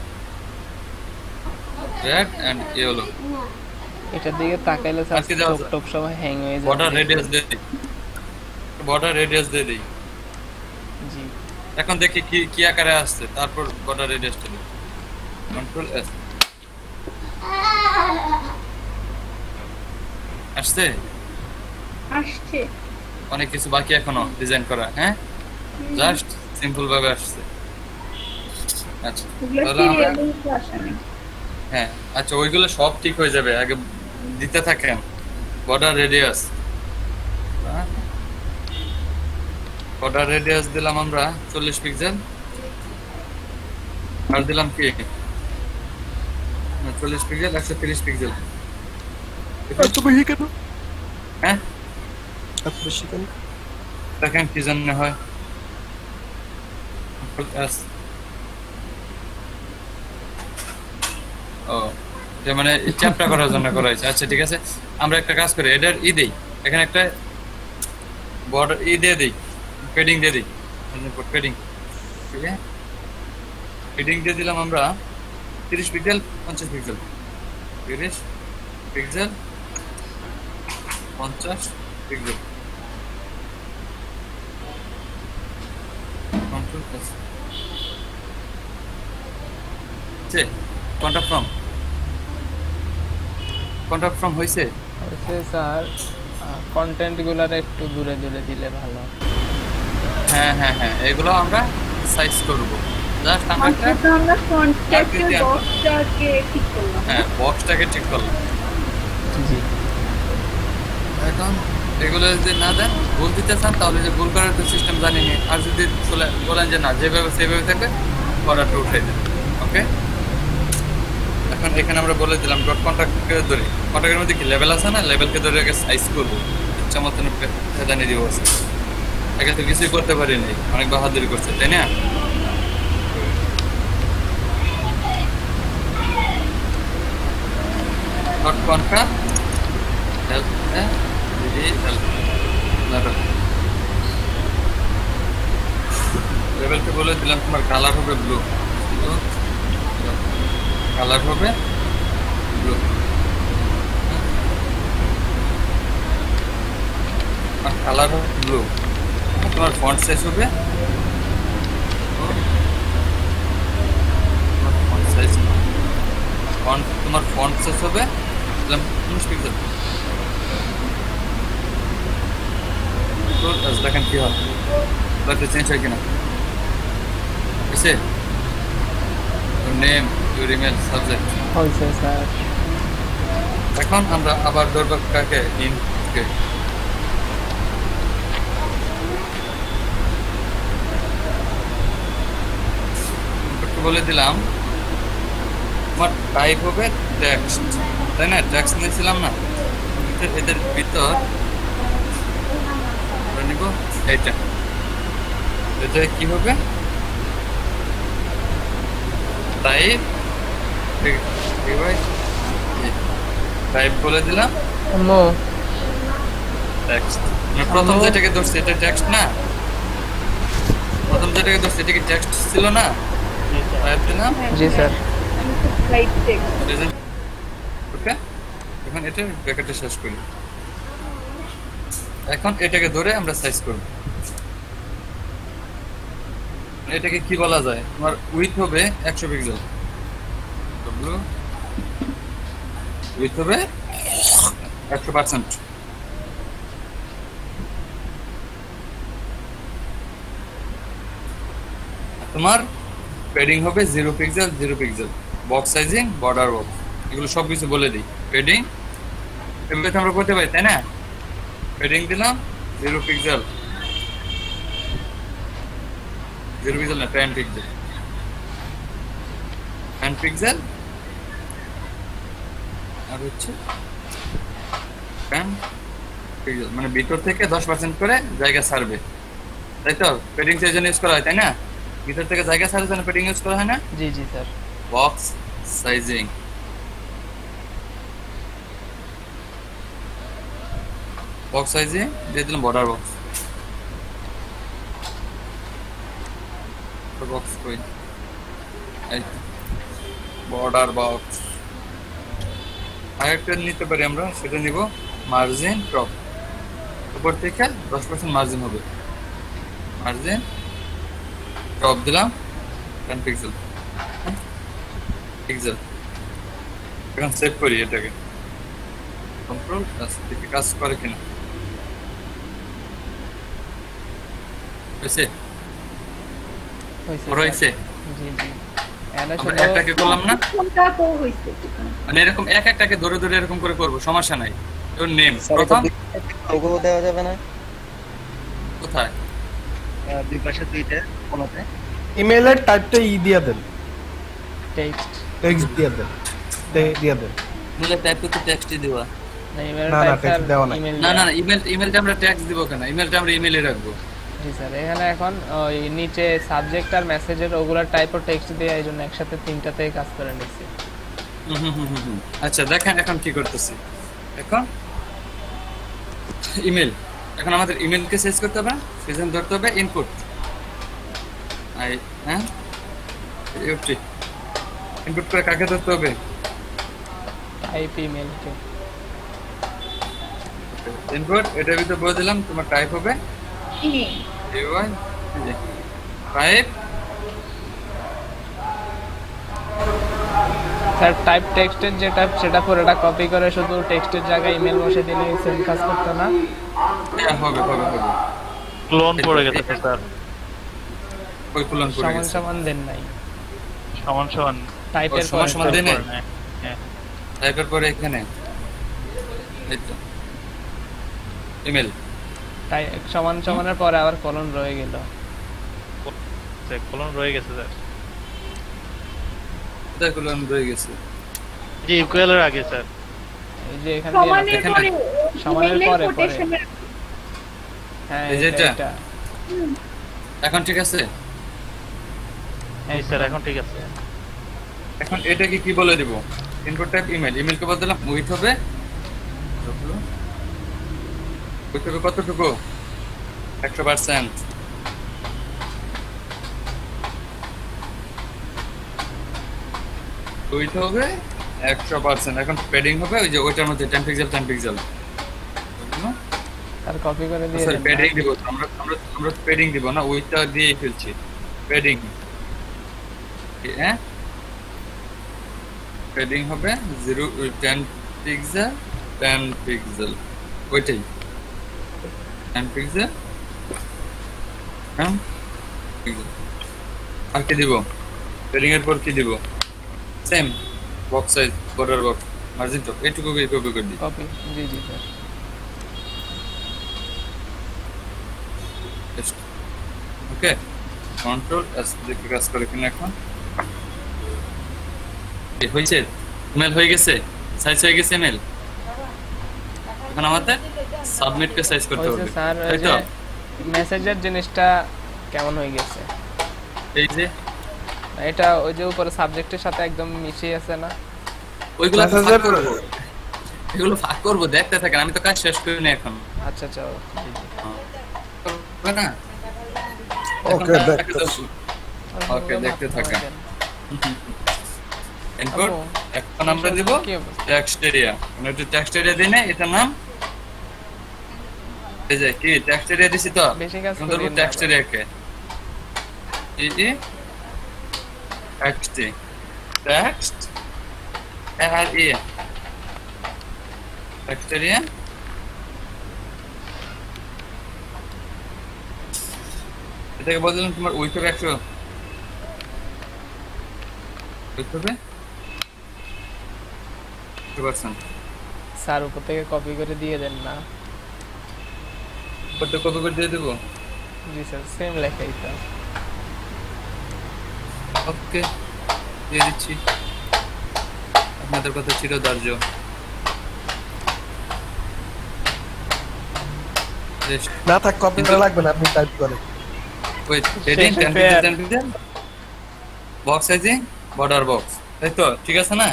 রেড এন্ড ইয়েলো, এটার দিকে তাকাইলে স্যার চোখ টোক সব হ্যাং হয়ে যায়। বর্ডার রেডিয়াস দিয়ে দিই, বর্ডার রেডিয়াস দিয়ে দিই। জি এখন দেখি কি আকারে আসছে, তারপর বর্ডার রেডিয়াসটা দিই। কন্ট্রোল এস আসছে আসছে, অনেক কিছু বাকি এখনো ডিজাইন করা। হ্যাঁ জাস্ট সিম্পল ভাবে আসছে। আচ্ছা তাহলে আমরা হ্যাঁ আচ্ছা ওইগুলো সব ঠিক হয়ে যাবে, আগে দিতে থাকেন বর্ডার রেডিয়াস। বর্ডার রেডিয়াস দিলাম আমরা 40 পিক্সেল, আর দিলাম কি 40 পিক্সেল 130 পিক্সেল। এত বেশি কেন? হ্যাঁ এত বেশি কেন? দেখেন কি জন্য হয়। ও এটা মানে চ্যাপটা করার জন্য করা হয়েছে। আচ্ছা ঠিক আছে, আমরা একটা কাজ করি, এটার দেই, এখানে একটা বর্ডার দিয়ে দিই, পেডিং দিয়ে দিই, পেডিং। ঠিক আছে পেডিং দিয়ে দিলাম আমরা 30 pixel 50 pixel, 30 pixel 50 pixel. Control S আছে কন্ট্যাক্ট ফ্রম হইছে স্যার। কন্টেন্ট গুলার একটু দূরে দূরে দিলে ভালো। হ্যাঁ হ্যাঁ হ্যাঁ এগুলো আমরা সাইজ করব। জাস্ট আমরা একটা আমরা কন্ট্যাক্টের বক্সটাকে ঠিক করলাম। হ্যাঁ বক্সটাকে ঠিক করলাম। জি এখন এগুলো যদি না দেন ভুল দিতে চান তাহলে যে ভুল করার তো সিস্টেম জানিনি, আর যদি বলেন যে না যেভাবে সেভাবে থাকবে করাটা উঠাই দেন। ওকে এখন এখানে আমরা বলে দিলাম ডট কন্ট্যাক্টকে ধরে, কন্ট্যাক্টের মধ্যে কি লেভেল আছে না, লেভেলকে ধরে আগে সাইজ করবো ইচ্ছা মতন জানিয়ে দিব। আগে তো কিছুই করতে পারিনি, অনেক বাহাদুরি করছে তাই না। ডট কন্ট্যাক্ট লেভেলকে বলে দিলাম তোমার কালার হবে ব্লু, কালার হবে ব্লু, কালার হবে ব্লু। তোমার ফন্ট সাইজ হবে তোমার ফন্ট সাইজ হবে 19 পিক্সেল। দেখেন কি হয়, চেঞ্জ হয় কিনা। এসে নেম, ইউর ইমেল, সাবজেক্ট হয়েছে স্যার। এখন আমরা আবার ধরবো কাকে, ইনকে। বলে দিলাম আমার টাইপ হবে টেক্সট, তাই না, টেক্সট নিয়েছিলাম না, এদের ভিতর নিব এইটা, এটা কি হবে টাইপ, টাইপ বলে দিলাম টেক্সট। প্রথম যেটাকে ধরছি এটা টেক্সট না, প্রথম যেটাকে ধরছি এটা কি টেক্সট ছিল না, টাইপ দিলাম। জি স্যার। ওকে এখন এটা ব্র্যাকেটে শেষ করি। এখন এটাকে ধরে আমরা সাইজ করব। এটাকে কি বলা যায়, তোমার উইথ হবে 100 পিক্সেল, উইথ হবে 100%। তোমার পেডিং হবে 0 pixel 0 pixel, box sizing, border box, এগুলো সব কিছু বলে দিই। পেডিং এগুলো আমরা করতে পারি তাই না, পেডিং দিলাম 0 পিক্সেল, 0 পিক্সেল না 10 পিক্সেল, 10 পিক্সেল আর হচ্ছে 10 পিক্সেল, মানে ভিতর থেকে 10% করে জায়গা ছাড়বে, তাই তো। পেডিং সেই জন্য ইউজ করা হয় তাই না, ভিতর থেকে জায়গা ছাড়ার জন্য পেডিং ইউজ করা হয় না। জি জি sir. Box sizing, box sizing দিয়ে দিলাম বর্ডার বক্স, বক্স কই এই বর্ডার বক্স। আরেকটা নিতে পারি আমরা, সেটা নিব মার্জিন টপ, উপর থেকে 10% মার্জিন হবে, মার্জিন টপ দিলাম 10 পিক্সেল পিক্সেল। এখন সেভ করি এটাকে, কন্ট্রোল প্লাস, দেখি কাজ করে কিনা। হয়েছে হয়েছে। জি জি। একটাকে করলাম না, মানে এরকম এক একটাকে ধরে ধরে এরকম করে করবো, সমস্যা নাই। তোর নেম প্রথম লোগো দেওয়া যাবে না কোথায়, দুই পাশে দুইটা কোণাতে। ইমেলের টাইপটা দিয়ে দেন, টেক্সট টেক্সট দিয়ে দেন, দিয়ে দেন। ইমেলের টাইপ করতে টেক্সটই দেওয়া না, ইমেল না না টেক্সট দেওয়া না, না না না, ইমেলটা আমরা টেক্সট দিব কেন, ইমেলটা আমরা ইমেলে রাখবো। জি স্যার। এখানে এখন ওই নিচে সাবজেক্ট আর মেসেজের ওগুলা টাইপ ও টেক্সট দিয়ে এইজন্য একসাথে তিনটাতে কাজ করে নিচ্ছি। আচ্ছা দেখেন এখন কি করতেছি। এখন ইমেল, এখন আমাদের ইমেলকে সাইজ করতে হবে, সেজন্য ধরতে হবে ইনপুট ইনপুট করে কাকে ধরতে হবে, টাইপ ইমেলকে ইনপুট। এটার ভিতরে বলে দিলাম তোমার টাইপ হবে টাইপ। স্যার টাইপ টেক্সটের যেটা সেটা পুরোটা কপি করে শুধু টেক্সটের জায়গায় ইমেল বসে দিলে সেম কাজ করতে না। হবে হবে হবে, ক্লোন পড়ে গেছে স্যার। ওই কোলন করে সমান গেছে সমান দেন নাই, সমান সমান টাইপের সমান সমান দেন নাই, হ্যাঁ টাইপের পরে এখানে এই তো ইমেল তাই সমান সমানের পরে আবার কলন রয়ে গেল। কলন রয়ে গেছে স্যার, কোথায় কোলন রয়ে গেছে? জি ইকুয়ালের আগে স্যার, এই যে এখানে সমানের পরে সমানের পরে পরে কোটেশনের হ্যাঁ এই যে এটা এটা এখন ঠিক আছে? হ্যাঁ স্যার এখন ঠিক আছে। এখন এটাকে কি বলে দিব? ইনপুট টাইপ ইমেল, ইমেলকে বদলাম উইথ হবে উইথ হবে কতটুকু? 100%। উইথ হবে 100%। এখন প্যাডিং হবে ওই যে ওইটার মধ্যে 10 পিক্সেল 10 পিক্সেল। আর কপি করে দিয়ে সরি দেন। প্যাডিং দিব, আমরা আমরা আমরা প্যাডিং দিব না, ওইটা দিয়ে ফেলছি প্যাডিং। হ্যাঁ প্যাডিং হবে 10 পিক্সেল 10 পিক্সেল, ওইটাই 10 পিক্সেল। হ্যাঁ আর কি দিব? প্যাডিং এর পর কি দিব? Same box size, border box, margin top, এইটুকু কপি করে দিই। কপি জি জি স্যার। ওকে কন্ট্রোল এস দেখে কাজ করে কিনা। এখন এই হয়েছে, ইমেল হয়ে গেছে, সাইজ হয়ে গেছে ইমেল। এখন আমাদের সাবমিট কে সাইজ করতে হবে, স্যার তাই তো? মেসেজের জিনিসটা কেমন হয়ে গেছে? এই যে এটা ওই যে উপরে সাবজেক্টের সাথে একদম মিশে আছে না? ওইগুলো ফাঁক করব, এগুলো ফাঁক করব, দেখতে থাকেন, আমি তো কাজ শেষ করিনি এখন। আচ্ছা আচ্ছা জি জি না ওকে ওকে দেখতে থাকেন। ইনপুট এখন আমরা দেব টেক্সট এরিয়া, আমরা একটু টেক্সট এরিয়া দিই না, এটা নাম এই যে কি টেক্সট এরিয়া দিছি তো, বেশি কাজ সুন্দর করি না টেক্সট এরিয়া কে এই টেক্সট টেক্সট আর এ টেক্সট এরিয়া এটাকে বলছিলাম তোমার উইথ হবে 100, উইথ হবে 100%। স্যার উপর থেকে কপি করে দিয়ে দেন না? কত কপি করে দিয়ে দেবো? জি স্যার সেম লেখাই তো। ওকে দিয়ে দিচ্ছি, আপনাদের কথা ছিল দার্য। না থাক কপি করা লাগবে না, আপনি টাইপ করেন। Weight heading 10 pixel box sizing border box, তাই তো? ঠিক আছে না?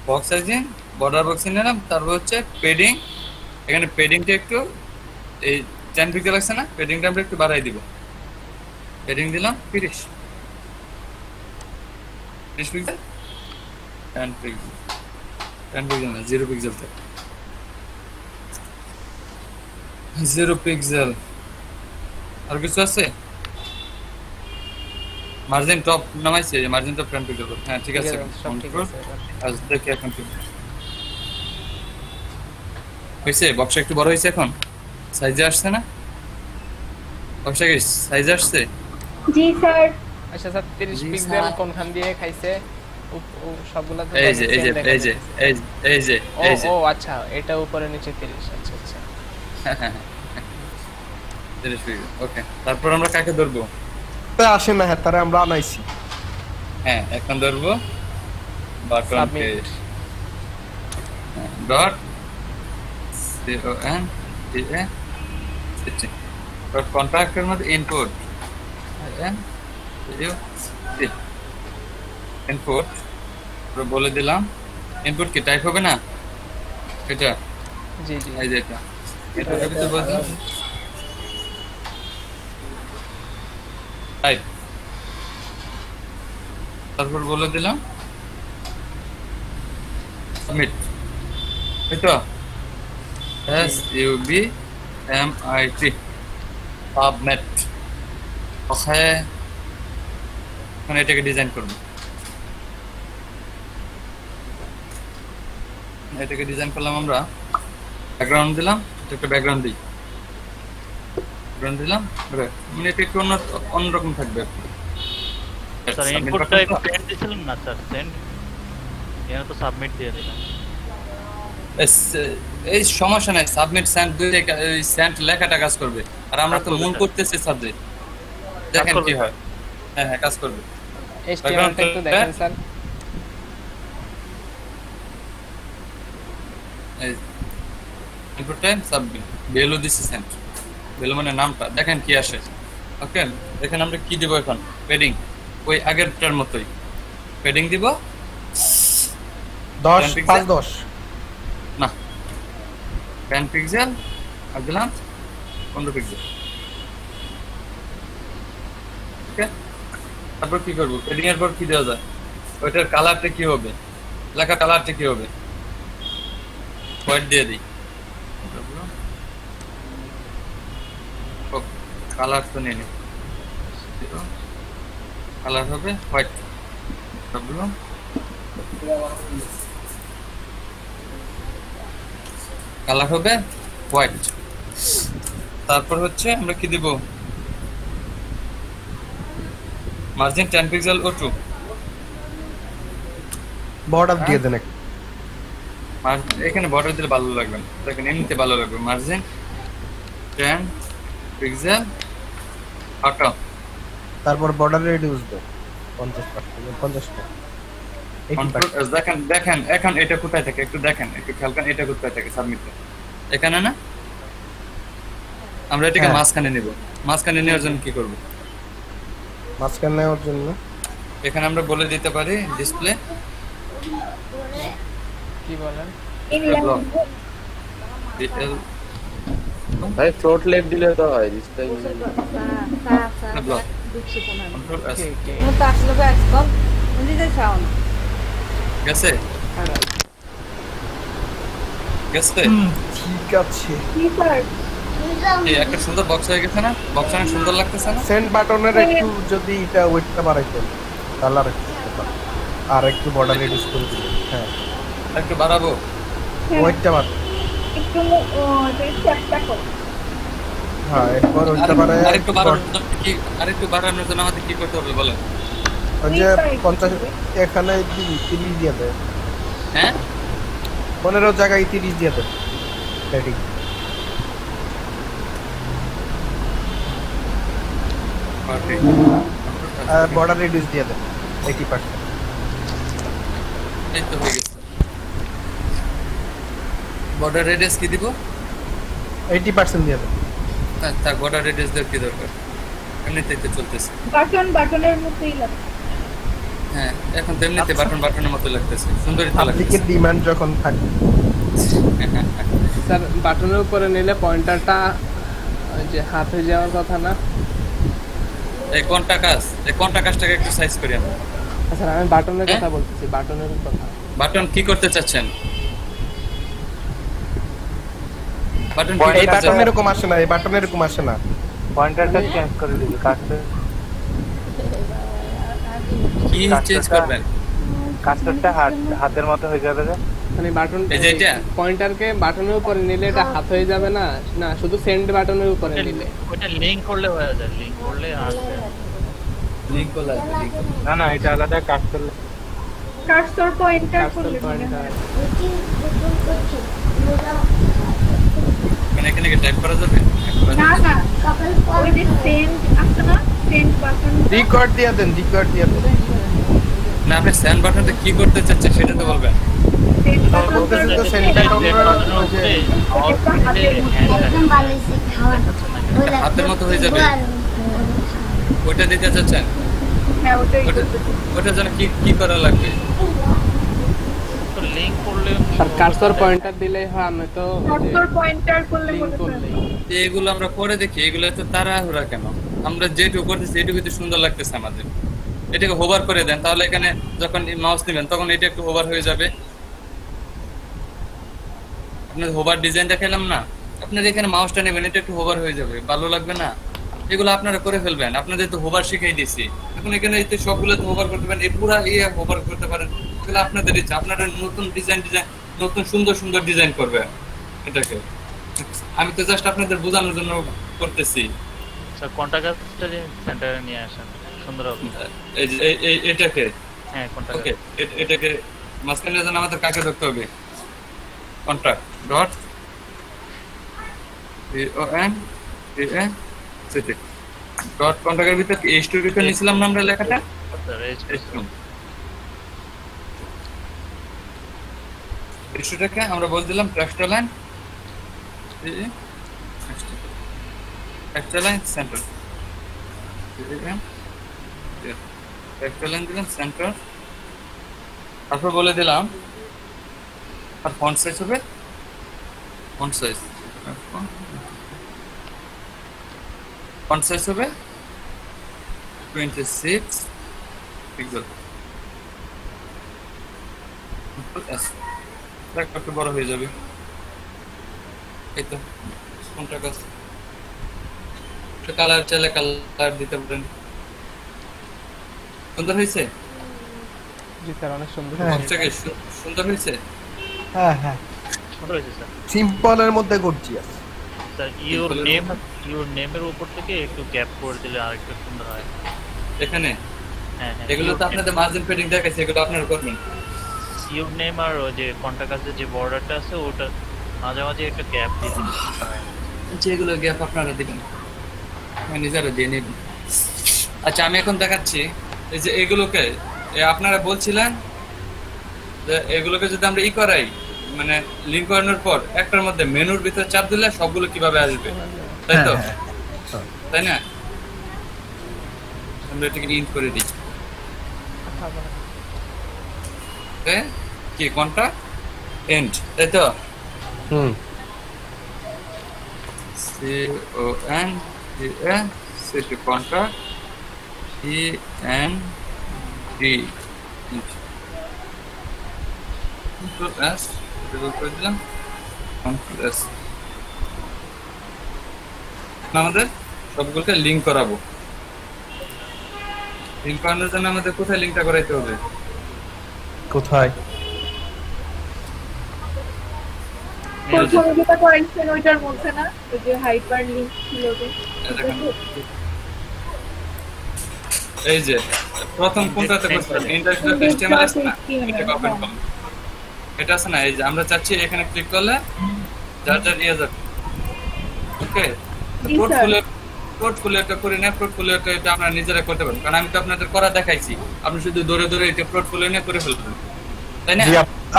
বক্স সাইজিং বর্ডার বক্স নিলাম, তারপর হচ্ছে পেডিং। এখানে পেডিংটা একটু এই 10 পিক্সেল আছে না, পেডিংটা আমরা একটু বাড়াই দিব। পেডিং দিলাম 30 পিক্সেল 10 পিক্সেল 10 পিক্সেল না 0 পিক্সেল থাকে, 0 পিক্সেল। আর কিছু আছে? মার্জিন টপ নামাইছে, মার্জিন টপ 10 পিক্সেল। হ্যাঁ ঠিক আছে, কন্ট্রোল আজ দেখি এখন ঠিক হইছে। বক্সটা একটু বড় হইছে, এখন সাইজে আসছে না? বক্সটা কি সাইজে আসছে? জি স্যার। আচ্ছা স্যার 30 পিক্সেল কোনখান দিয়ে খাইছে? ও সবগুলা তো এই যে এই যে এই যে এই যে এই যে ও আচ্ছা এটা উপরে নিচে 30। আচ্ছা আচ্ছা 30 পিক্সেল। ওকে তারপর আমরা কাকে ধরবো? আসে না, হ্যাঁ তারে আমরা আনাইছি। হ্যাঁ এখন ধরবো বাটন কে ডট con ডট কন্ট্রাক্টের মধ্যে ইনপুট ইনপুট বলে দিলাম। ইনপুট কি টাইপ হবে না এটা? জি জি এই যে এটা এটা কিছু বললাম টাইপ, তারপর বলে দিলাম সাবমিট। এই তো SUBMIT সাবমিট। ওকে এখন এটাকে ডিজাইন করব, এটাকে ডিজাইন করলাম আমরা। ব্যাকগ্রাউন্ড দিলাম, একটা ব্যাকগ্রাউন্ড দিই, ব্যাকগ্রাউন্ড দিলাম, মানে এটা একটু অন্যরকম থাকবে। স্যার Submit ইনপুটটা button একটু তো? সেন্ড দিছিলেন না স্যার সেন্ড এখানে তো সাবমিট দিয়ে দিলাম এই সমস্যা নাই, সাবমিট সেন্ড দুইটাই এই সেন্ড লেখাটা কাজ করবে, আর আমরা তো মূল করতেছি সাবজেক্ট। দেখেন কি হয়। হ্যাঁ হ্যাঁ কাজ করবে। HTML-টা একটু দেখেন sir. Input time submit value দিছি সেন্ড, ভ্যালু মানে নামটা দেখেন কি আসে। ওকে, এখানে আমরা কি দেব এখন? প্যাডিং, ওই আগেরটার মতোই প্যাডিং দিব 10 5 10 না 10 পিক্সেল আর দিলাম 15 পিক্সেল। ওকে, তারপর কি করব? প্যাডিং এর পর কি দেওয়া যায়? ওইটার কালারটা কি হবে? লেখা কালারটা কি হবে? হোয়াইট দিয়ে দিই। কালার তো নেই, কালার হবে হোয়াইট। কালার হবে হোয়াইট। তারপর হচ্ছে আমরা কি দিব? মার্জিন 10 পিক্সেল ও 2 বর্ডার দিয়ে দেন একটা। এখানে বর্ডার দিলে ভালো লাগবে না, দেখেন এমনিতে ভালো লাগবে। মার্জিন 10 পিক্সেল হটাও, তারপর বর্ডার রিডিউস দাও 50%। দেখেন দেখেন এখন এটা কোথায় থাকে একটু দেখেন, একটু খেয়াল করেন এটা কোথায় থাকে সাবমিটে। এখানে না, আমরা এটাকে মাঝখানে নেব। মাঝখানে নেওয়ার জন্য কি করব? মাঝখানে নেওয়ার জন্য এখানে আমরা বলে দিতে পারি ডিসপ্লে কি বলেন ডিটেল ভাই ফ্লোট লেফট দিলে তো হয় display block Control S. No tax lo ves con. Non dite ciao. গেছে গেছে ঠিক আছে। কি স্যার? এই একটা সুন্দর বক্স হয়ে গেছে না? বক্স অনেক সুন্দর লাগতেছে না? সেন্ড বাটনের একটু যদি এটা ওয়েটটা বাড়াইতেন কালার আর একটু বর্ডার রিডিউস করে দিবেন। হ্যাঁ একটু বাড়াবো ওয়েটটা বাড়। একটু চেষ্টা করো। হ্যাঁ এরপর ওইটা বাড়ায় আরেকটু বাড়ানোর জন্য কি, আরেকটু বাড়ানোর জন্য আমাদের কি করতে হবে বলেন? ওই যে 50 এখানে 30 দিয়ে দেয়। হ্যাঁ 15 জায়গায় 30 দিয়ে দেয় প্যাডিং। আর বর্ডার রিডিউস দিয়ে দেয় 80%। এই তো হয়ে গেছে। বর্ডার রেডিয়াস কি দিব? 80% দিয়ে দেয়। তা বর্ডার রেডিয়াস দেওয়ার কি দরকার? এমনিতেই তো চলতেছে। বাটনের মতোই লাগে। হ্যাঁ এখন তো এমনিতে বাটনের মতো লাগতেছে, সুন্দরই তো লাগতেছে। আপনি ডিমান্ড যখন থাকে স্যার বাটনের উপরে নিলে পয়েন্টারটা যে হাত হয়ে যাওয়ার কথা না? এই কোনটা কাজ? এই কোনটা কাজটাকে একটু সাইজ করি আমরা। স্যার আমি বাটনের কথা বলতেছি, বাটনের কথা। বাটন কি করতে চাচ্ছেন? বাটন এই বাটন এরকম আসে না, এই বাটন এরকম আসে না। পয়েন্টারটা চেঞ্জ করে দিবি কাটতে। কি চেঞ্জ করবেন? কাস্টারটা হাতের মতো হয়ে যাবে মানে বাটন এই যে এটা পয়েন্টারকে বাটনের উপরে নিলে এটা হাত হয়ে যাবে না? না শুধু সেন্ড বাটনের উপরে নিলে। ওটা লিংক করলে হয়ে যায়, লিংক করলে আসবে। লিংক করলে না না এটা আলাদা কাজ করলে কার্সর পয়েন্টার করলে মানে এখানে কি টাইপ করা যাবে? না না ওই যে সেন্ড আছে না, সেন্ড বাটন রিকর্ড দিয়ে দেন, রিকর্ড দিয়ে দেন। না আপনি সেন্ড বাটনটা কি করতে চাচ্ছেন সেটা তো বলবেন। বলতেছেন তো সেন্ড বাটন হাতের মতো হয়ে যাবে, ওইটা দিতে চাচ্ছেন? হ্যাঁ ওটার জন্য কি কি করা লাগবে? তো লিংক করলে আর কার্সর পয়েন্টার দিলেই হয়। আমি তো কার্সর পয়েন্টার করলে এগুলো আমরা পরে দেখি, এগুলো তো তাড়াহুড়া কেন? আমরা যেটুকু করতেছি এটুকু তো সুন্দর লাগতেছে আমাদের। এটাকে হোভার করে দেন, তাহলে এখানে যখন মাউস নেবেন তখন এটা একটু হোভার হয়ে যাবে। আপনার হোভার ডিজাইন দেখালাম না, আপনার এখানে মাউসটা নেবেন এটা একটু হোভার হয়ে যাবে, ভালো লাগবে না? এগুলো আপনারা করে ফেলবেন, আপনাদের তো হোভার শিখাই দিয়েছি। এখন এখানে এই সবগুলো তো হোভার করতে পারেন, এই পুরা হোভার করতে পারেন। এগুলো আপনাদের ইচ্ছা, আপনারা নতুন ডিজাইন নতুন সুন্দর সুন্দর ডিজাইন করবে এটাকে। আমি তো জাস্ট আপনাদের বোঝানোর জন্য করতেছি। স্যার কন্টাক্টটা সেন্টারে নিয়ে আসেন। সুন্দর হবে। এই যে এটাকে হ্যাঁ কন্ট্রাক্ট। ওকে এটাকে মাঝখানে যেন আমাদের কাকে ধরতে হবে contract dot on city dot কন্ট্রাক্টের ভিতর h2 কে নিছিলাম না আমরা লেখাটা h2টাকে আমরা বল দিলাম textile line textile line centre textile line দিলাম সেন্টার তারপর বলে দিলাম আর ফন্ট সাইজ হবে ফন্ট সাইজ হবে 26 পিক্সেল একটু বড় হয়ে যাবে এই তো কোনটা কাজ কালার চাইলে কালার দিতে পারেন সুন্দর হয়েছে জি স্যার অনেক সুন্দর সুন্দর হয়েছে হ্যাঁ সুন্দর হয়েছে স্যার সিম্পলের মধ্যে গর্জিয়াস স্যার ইওর নেমের উপর থেকে একটু গ্যাপ করে দিলে আরেকটু সুন্দর হয় এখানে হ্যাঁ এগুলো তো আপনাদের মার্জিন পেডিং দেখাইছে এগুলো আপনারা করবেন ইওর নেম আর ওই যে কন্টাক্ট আছে যে বর্ডারটা আছে ওটা মাঝে মাঝে একটা গ্যাপ দিতে হয় যেগুলো গ্যাপ আপনারা দিবেন আমি নিজেরা দিয়ে নেব আচ্ছা আমি এখন দেখাচ্ছি এই যে এগুলোকে আপনারা বলছিলেন যে এগুলোকে যদি আমরা করাই মানে লিংক করানোর পর একটার মধ্যে মেনুর ভিতরে চাপ দিলে সবগুলো কিভাবে আসবে তাই তো তাই না আমরা এটাকে ইন করে দিই কি কোনটা এন্ড তাই তো CON সেট কোনটা END Control S করে দিলাম Control S আমাদের সবগুলোকে লিংক করাবো লিংক করানোর জন্য আমাদের কোথায় লিংকটা করাইতে হবে কোথায় প্রথম যেটা করেছেন ওইটার মধ্যে না ওই যে হাইপার লিংক ছিল যে এই যে প্রথম কোনটাতে করছেন ইন্ডেক্স.html আছে না এটা ওপেন করুন এটা আছে না এই যে আমরা চাচ্ছি এখানে ক্লিক করলে যার ইয়ে যাবে ওকে পোর্টফোলিওটা করে না পোর্টফোলিওটা এটা আপনারা নিজেরা করতে পারেন কারণ আমি তো আপনাদের করা দেখাইছি আপনি শুধু দৌড়ে দৌড়ে এটা পোর্টফোলিও নিয়ে করে ফেলবেন তাই না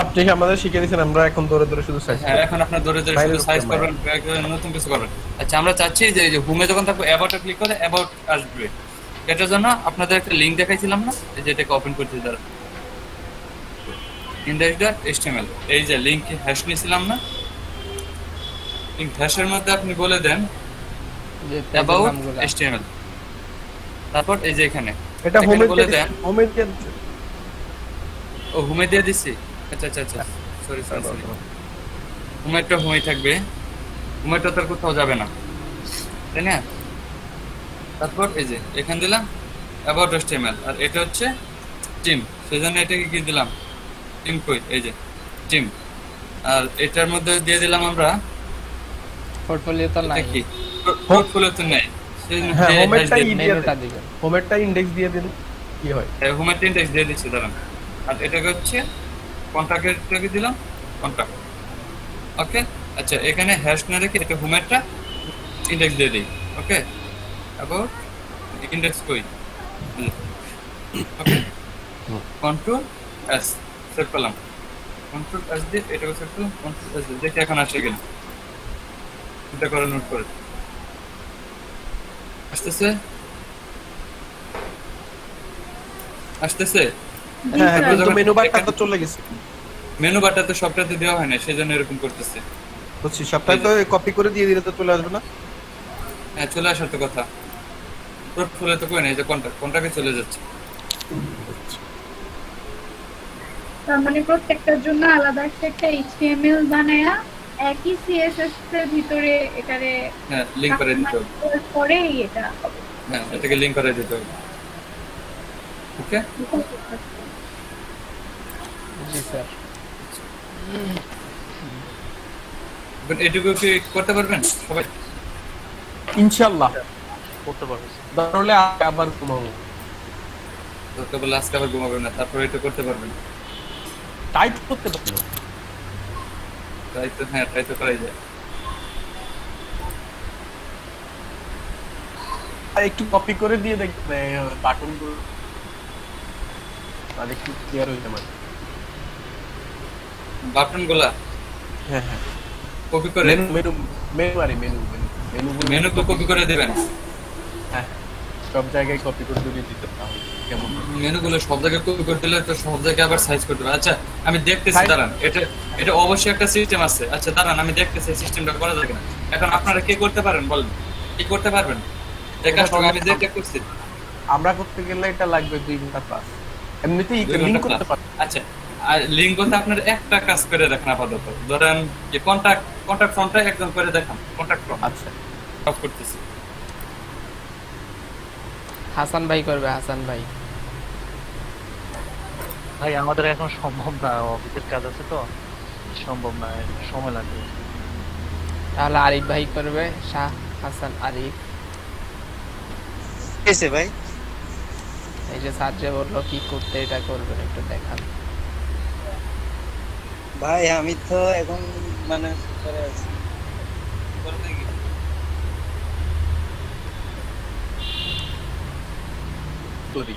আপনি আমাদের শিখিয়ে দিয়েছেন আমরা এখন দৌড়ে দৌড়ে শুধু সাইজ হ্যাঁ এখন আপনারা দৌড়ে দৌড়ে শুধু সাইজ করবেন নতুন কিছু করবেন আচ্ছা আমরা চাচ্ছি যে এই যে হোমে যখন থাকবে অ্যাবাউটে ক্লিক করে অ্যাবাউট আসবে এটার জন্য আপনাদের একটা লিংক দেখাইছিলাম না এই যে এটাকে ওপেন করতে দাঁড়া index.html এই যে লিংক হ্যাশ নিছিলাম না লিংক হ্যাশের মধ্যে আপনি বলে দেন যে about html তারপর এই যে এখানে এটা হোমে বলে দেন হোমে দিয়ে ও হোমে দিয়ে দিছি আচ্ছা সরি হোমেটা হোমে থাকবে হোমেটা তার কোথাও যাবে না তাই না তারপর এই যে এখানে দিলাম about html আর এটা হচ্ছে টিম সেজন্য এটাকে কি দিলাম টিম কই এই যে টিম আর এটার মধ্যে দিয়ে দিলাম আমরা পোর্টফোলিও তো নাই পোর্টফোলিও তো নাই সেজন্য হোমেরটা ইনডেক্স দিয়ে দিন কি হয় হোমেরটা ইনডেক্স দিয়ে দিচ্ছি দাঁড়ান আর এটাকে হচ্ছে কন্টাক্টটাকে দিলাম কন্টাক্ট ওকে আচ্ছা এখানে হ্যাশ না রেখে এটা হোমেরটা ইনডেক্স দিয়ে দিই ওকে about index কই ওকে কন্ট্রোল এস সেভ করলাম কন্ট্রোল এস দিয়ে এটাকে সেভ করলাম কন্ট্রোল এস দিয়ে দেখি এখন আসে কিনা এটা করে নোট করে আসতেছে হ্যাঁ কিন্তু মেনু বারটা তো চলে গেছে মেনু বারটা তো সবটাতে দেওয়া হয় না সেজন্য এরকম করতেছে বুঝছি সবটাই তো কপি করে দিয়ে দিলে তো চলে আসবে না হ্যাঁ চলে আসার তো কথা পোর্টফোলিও তো কই না এই যে কন্টাক্টে চলে যাচ্ছে তার মানে প্রত্যেকটার জন্য আলাদা একটা HTML বানায়া একই CSS এর ভিতরে এটারে হ্যাঁ লিংক করে দিতে হবে পরেই এটা হ্যাঁ এটাকে লিংক করে দিতে হবে ওকে জি স্যার এটুকু কি করতে পারবেন সবাই ইনশাআল্লাহ করতে পারবে তাহলে আবার ঘুমাবো তোকে বলে আজকে আবার ঘুমাবেন না, তারপরে এটা করতে পারবেন। টাইট করতে পারবো, তাই তো, হ্যাঁ তাই তো করাই যায়। আর একটু কপি করে দিয়ে দেখবে বাটন গুলো, আর একটু ক্লিয়ার হইতে পারে বাটন গুলা। হ্যাঁ হ্যাঁ, কপি করে মেনু মেনু মেনু আরে মেনু মেনু মেনু তো কপি করে দিবেন। হ্যাঁ, সব জায়গায় কপি করে দিয়ে দিতে হবে। কেমন মেনু গুলো সব জায়গায় কপি করে দিলে তো সব জায়গায় আবার সাইজ করতে হবে। আচ্ছা আমি দেখতেছি, দাঁড়ান, এটা এটা অবশ্যই একটা সিস্টেম আছে। আচ্ছা দাঁড়ান, আমি দেখতেছি সিস্টেমটা করা যায় কিনা। এখন আপনারা কি করতে পারেন বলেন, কি করতে পারবেন? এই কাজটা আমি যেটা করছি আমরা করতে গেলে এটা লাগবে 2 ঘন্টা প্লাস। এমনিতেই লিংক করতে পারবে। আচ্ছা, আর লিংক করতে আপনার একটা কাজ করে দেখেন আপাতত। ধরেন যে কন্টাক্ট ফর্মটা একদম করে দেখান, কন্টাক্ট ফর্ম। আচ্ছা সব করতেছি। হাসান ভাই করবে, হাসান ভাই। ভাই আমাদের এখন সম্ভব না, অফিসের কাজ আছে তো সম্ভব না, সময় লাগবে। তাহলে আরিফ ভাই করবে, শাহ হাসান আরিফ। কেসে ভাই? এই যে স্যার যে বললো কি করতে, এটা করবেন, একটু দেখান। ভাই আমি তো এখন মানে করে আছি। সরি